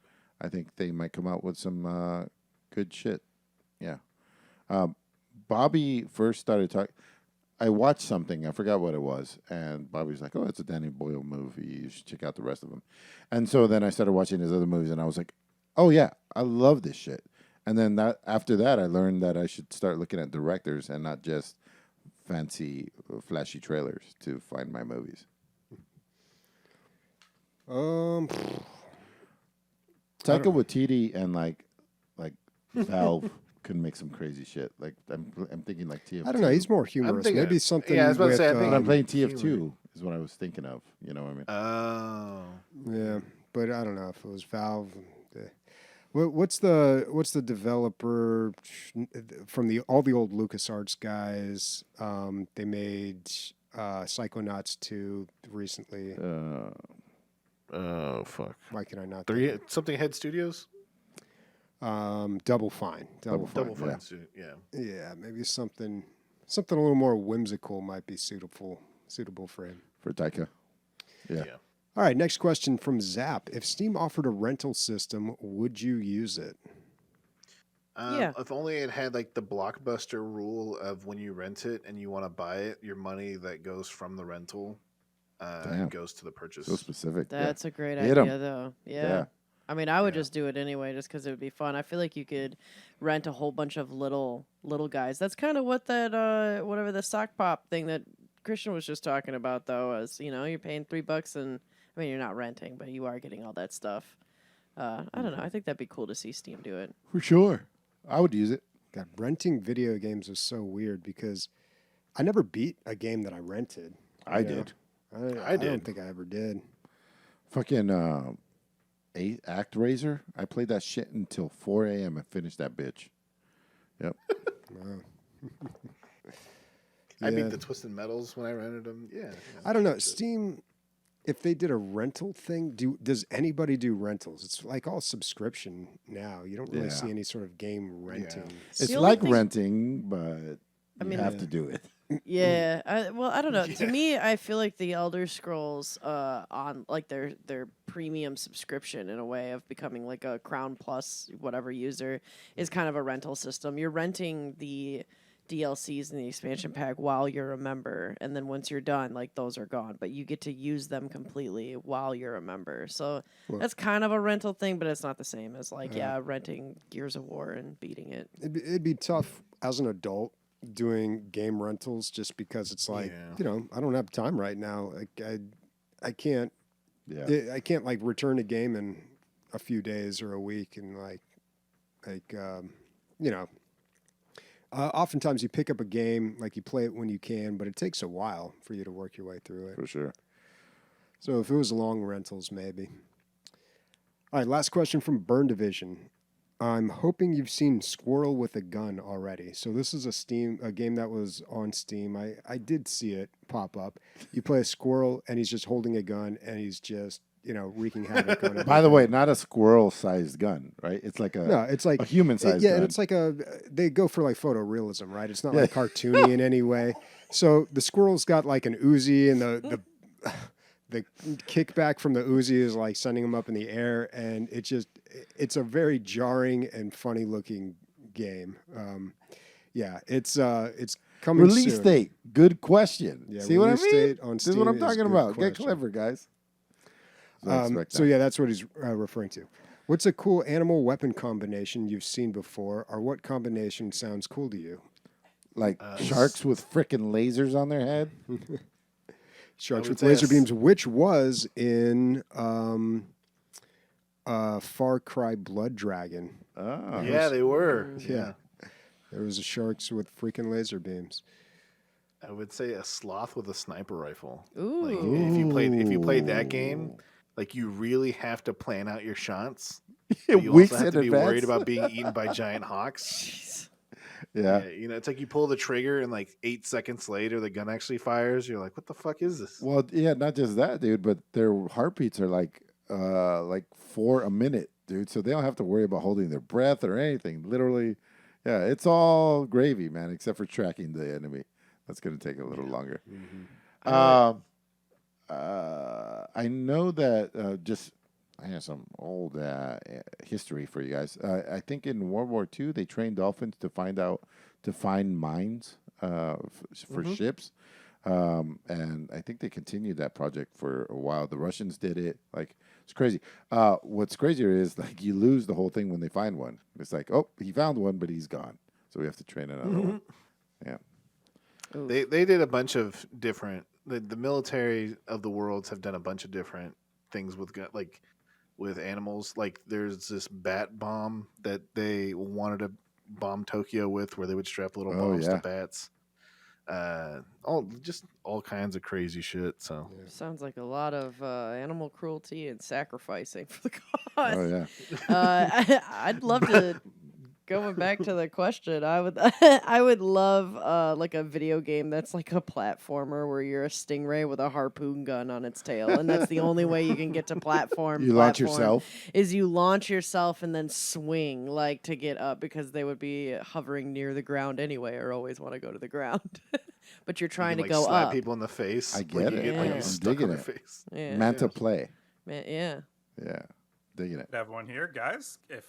I think they might come out with some good shit. Yeah. Bobby first started talking. I watched something. I forgot what it was, and Bobby was like, "Oh, it's a Danny Boyle movie. You should check out the rest of them." And so then I started watching his other movies, and I was like, "Oh yeah, I love this shit." And then after that, I learned that I should start looking at directors and not just fancy, flashy trailers to find my movies. Taika Waititi and like Valve can make some crazy shit. Like I'm thinking like TF2. I don't know. He's more humorous. thinking- Maybe something. yeah, I was about to with, say, I But think- I'm playing humor. TF2 is what I was thinking of. You know what I mean? Oh. Yeah, but I don't know if it was Valve. What's the developer from all the old LucasArts guys? They made Psychonauts 2 recently. Oh fuck. Why can I not? Something Head Studios. Double Fine. Double Fine, Fine yeah. Studio. Yeah. Yeah, maybe something a little more whimsical might be suitable for him. For Taika. Yeah. Yeah. All right, next question from Zap. If Steam offered a rental system, would you use it? Yeah. If only it had like the Blockbuster rule of when you rent it and you want to buy it, your money that goes from the rental Damn. goes to the purchase. So specific. That's a great Hit 'em. idea, though. Yeah. Yeah. I mean, I would just do it anyway, just because it would be fun. I feel like you could rent a whole bunch of little guys. That's kind of what that whatever the sock pop thing that Christian was just talking about, though. Is you're paying $3 and I mean you're not renting, but you are getting all that stuff. I don't know. I think that'd be cool to see Steam do it. For sure. I would use it. God, renting video games is so weird because I never beat a game that I rented. I you know? did. I don't did. think I ever did. Fucking Act Razor. I played that shit until 4 a.m. and finished that bitch. Yep. Wow. I Yeah. beat the Twisted Metals when I rented them. Yeah. I don't know. Steam, if they did a rental thing, does anybody do rentals? It's like all subscription now. You don't really Yeah. see any sort of game renting. It's The only like thing- renting, but I you mean- have to do it. Yeah. I don't know. To me, I feel like the Elder Scrolls on like their premium subscription in a way of becoming like a Crown Plus whatever user is kind of a rental system. You're renting the DLCs and the expansion pack while you're a member, and then once you're done, like those are gone, but you get to use them completely while you're a member. So that's kind of a rental thing, but it's not the same as like renting Gears of War and beating it. It'd be tough as an adult doing game rentals just because it's like, Yeah. I don't have time right now. Like I can't Yeah. I can't like return a game in a few days or a week, and you know. Oftentimes you pick up a game, like you play it when you can, but it takes a while for you to work your way through it. For sure. So if it was long rentals, maybe. All right, last question from Burn Division. I'm hoping you've seen Squirrel with a Gun already. So this is a game that was on Steam. I did see it pop up. You play a squirrel, and he's just holding a gun, and he's just, wreaking havoc on it. By the way, not a squirrel-sized gun, right? It's like it's like a human-sized yeah, gun. and it's like they go for like photorealism, right? It's not like cartoony in any way. So the squirrel's got like an Uzi, and the kickback from the Uzi is like sending him up in the air, and it's a very jarring and funny looking game. It's coming Release soon. date. Good question. Yeah, See what I release mean? date on This is what Steam I'm is talking good about. Get question. clever, guys. So yeah, that's what he's referring to. What's a cool animal weapon combination you've seen before, or what combination sounds cool to you? Like sharks with frickin' lasers on their head. Sharks would with say laser a beams, which was in Far Cry Blood Dragon. Oh. Yeah, they were. Yeah. There was a sharks with freaking laser beams. I would say a sloth with a sniper rifle. Ooh. Like if you played that game, like you really have to plan out your shots. But you Weeks also have in to be worried advance. about being eaten by giant hawks. Yeah. It's like you pull the trigger and like 8 seconds later the gun actually fires. You're like, what the fuck is this? Well, yeah, not just that, dude, but their heartbeats are like 4 a minute, dude. So they don't have to worry about holding their breath or anything. Literally, yeah, it's all gravy, man, except for tracking the enemy. That's going to take a little longer. Mm-hmm. I know that I have some old history for you guys. I think in World War II they trained dolphins to find mines for ships, and I think they continued that project for a while. The Russians did it. Like, it's crazy. What's crazier is like you lose the whole thing when they find one. It's like, oh, he found one, but he's gone. So we have to train another one. Yeah. They did a bunch of different. The military of the worlds have done a bunch of different things with animals. Like there's this bat bomb that they wanted to bomb Tokyo with, where they would strap little bombs to bats. All kinds of crazy shit. So Sounds like a lot of animal cruelty and sacrificing for the cause. Oh yeah. I'd love to. Going back to the question, I would love like a video game that's like a platformer where you're a stingray with a harpoon gun on its tail, and that's the only way you can get to platform. You launch yourself? Is you launch yourself and then swing like to get up, because they would be hovering near the ground anyway, or always want to go to the ground. But you're trying you to can, go slap up. people in the face. I get it. Yeah. You're I'm stuck digging on their it. face. Yeah. Meant to play. Yeah. Yeah. Digging it. I have one here, guys. If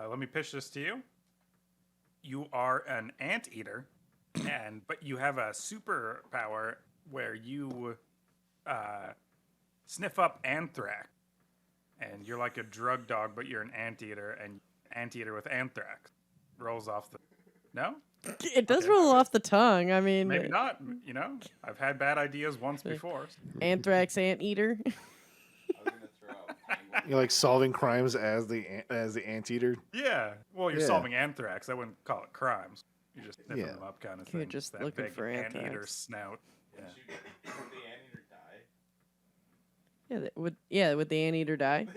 let me pitch this to you. You are an anteater, but you have a superpower where you sniff up anthrax, and you're like a drug dog, but you're an anteater, and anteater with anthrax rolls off the. No, It does roll off the tongue. I mean, maybe not. I've had bad ideas once before. anthrax anteater. You're like solving crimes as the anteater. Yeah. Well, you're Yeah. solving anthrax. I wouldn't call it crimes. You're just sniffing Yeah. them up, kind of You're thing. just That looking big for anteater anthrax. snout. Yeah. Would the anteater die?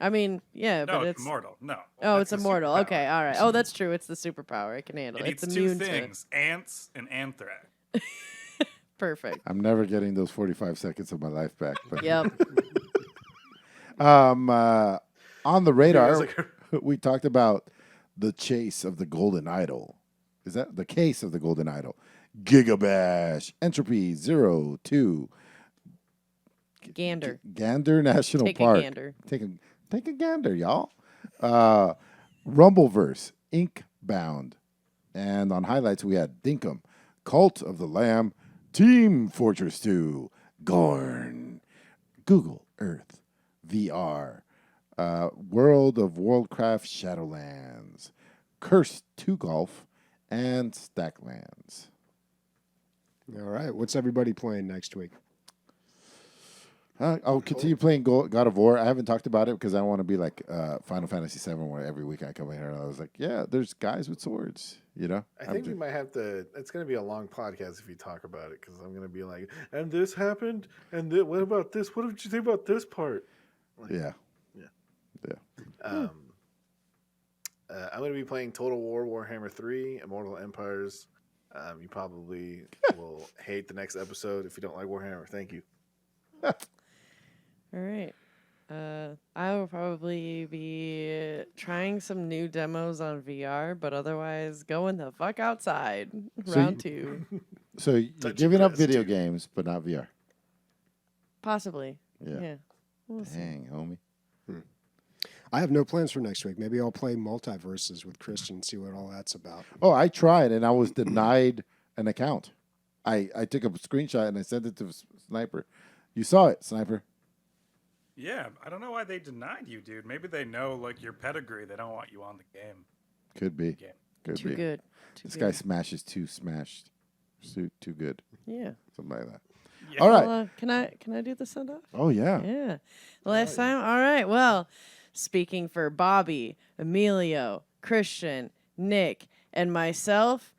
I mean, yeah, No, but it's immortal. No. Oh, That's it's the immortal. superpower. Okay, all right. Oh, that's true. It's the superpower. It can handle It it. eats It's two immune to it. things: ants and anthrax. Perfect. I'm never getting those 45 seconds of my life back. But Yep. On the radar, it's like we talked about the chase of the golden idol. Is that the case of the golden idol? GigaBash, Entropy 02, Gander. Gander National Take Park. a gander. Take a gander, y'all. RumbleVerse, Inkbound. And on highlights, we had Dinkum, Cult of the Lamb, Team Fortress 2, Gorn, Google Earth, VR, World of Warcraft Shadowlands, Curse 2 Golf, and Stacklands. All right. What's everybody playing next week? I'll continue playing God of War. I haven't talked about it because I want to be like Final Fantasy VII, where every week I come in here and I was like, yeah, there's guys with swords, you know? I think we might have to. It's going to be a long podcast if you talk about it, because I'm going to be like, and this happened, and what about this? What did you think about this part? Like, Yeah. I'm going to be playing Total War, Warhammer 3, Immortal Empires. You probably will hate the next episode if you don't like Warhammer. Thank you. All right. I will probably be trying some new demos on VR, but otherwise going the fuck outside. So Round 2. So you're Touch giving your up breast, video dude. games, but not VR. Possibly. Yeah. Yeah. We'll see. Dang, homie. I have no plans for next week. Maybe I'll play multiverses with Christian and see what all that's about. Oh, I tried and I was denied an account. I took a screenshot and I sent it to Sniper. You saw it, Sniper. Yeah, I don't know why they denied you, dude. Maybe they know like your pedigree. They don't want you on the game. Could be. Game. Could Too be. good. Too This good. guy smashes too smashed. Too good. Yeah. Something like that. Yeah. All right. Well, can I do the send off? Oh, yeah. Yeah. Last time? All right. Well, speaking for Bobby, Emilio, Christian, Nick, and myself,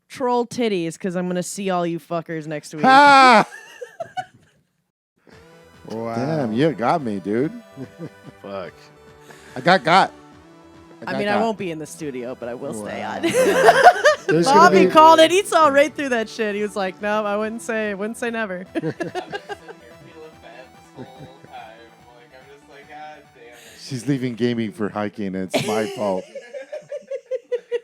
troll titties, because I'm going to see all you fuckers next week. Ha! Wow. Damn, you got me, dude. Fuck. I got. I won't be in the studio, but I will stay Wow. on. There's gonna Bobby be- called it. He saw right through that shit. He was like, no, I wouldn't say never. I've been sitting here feeling bad this whole time. Like, I'm just like, God damn it. She's leaving gaming for hiking, and it's my fault.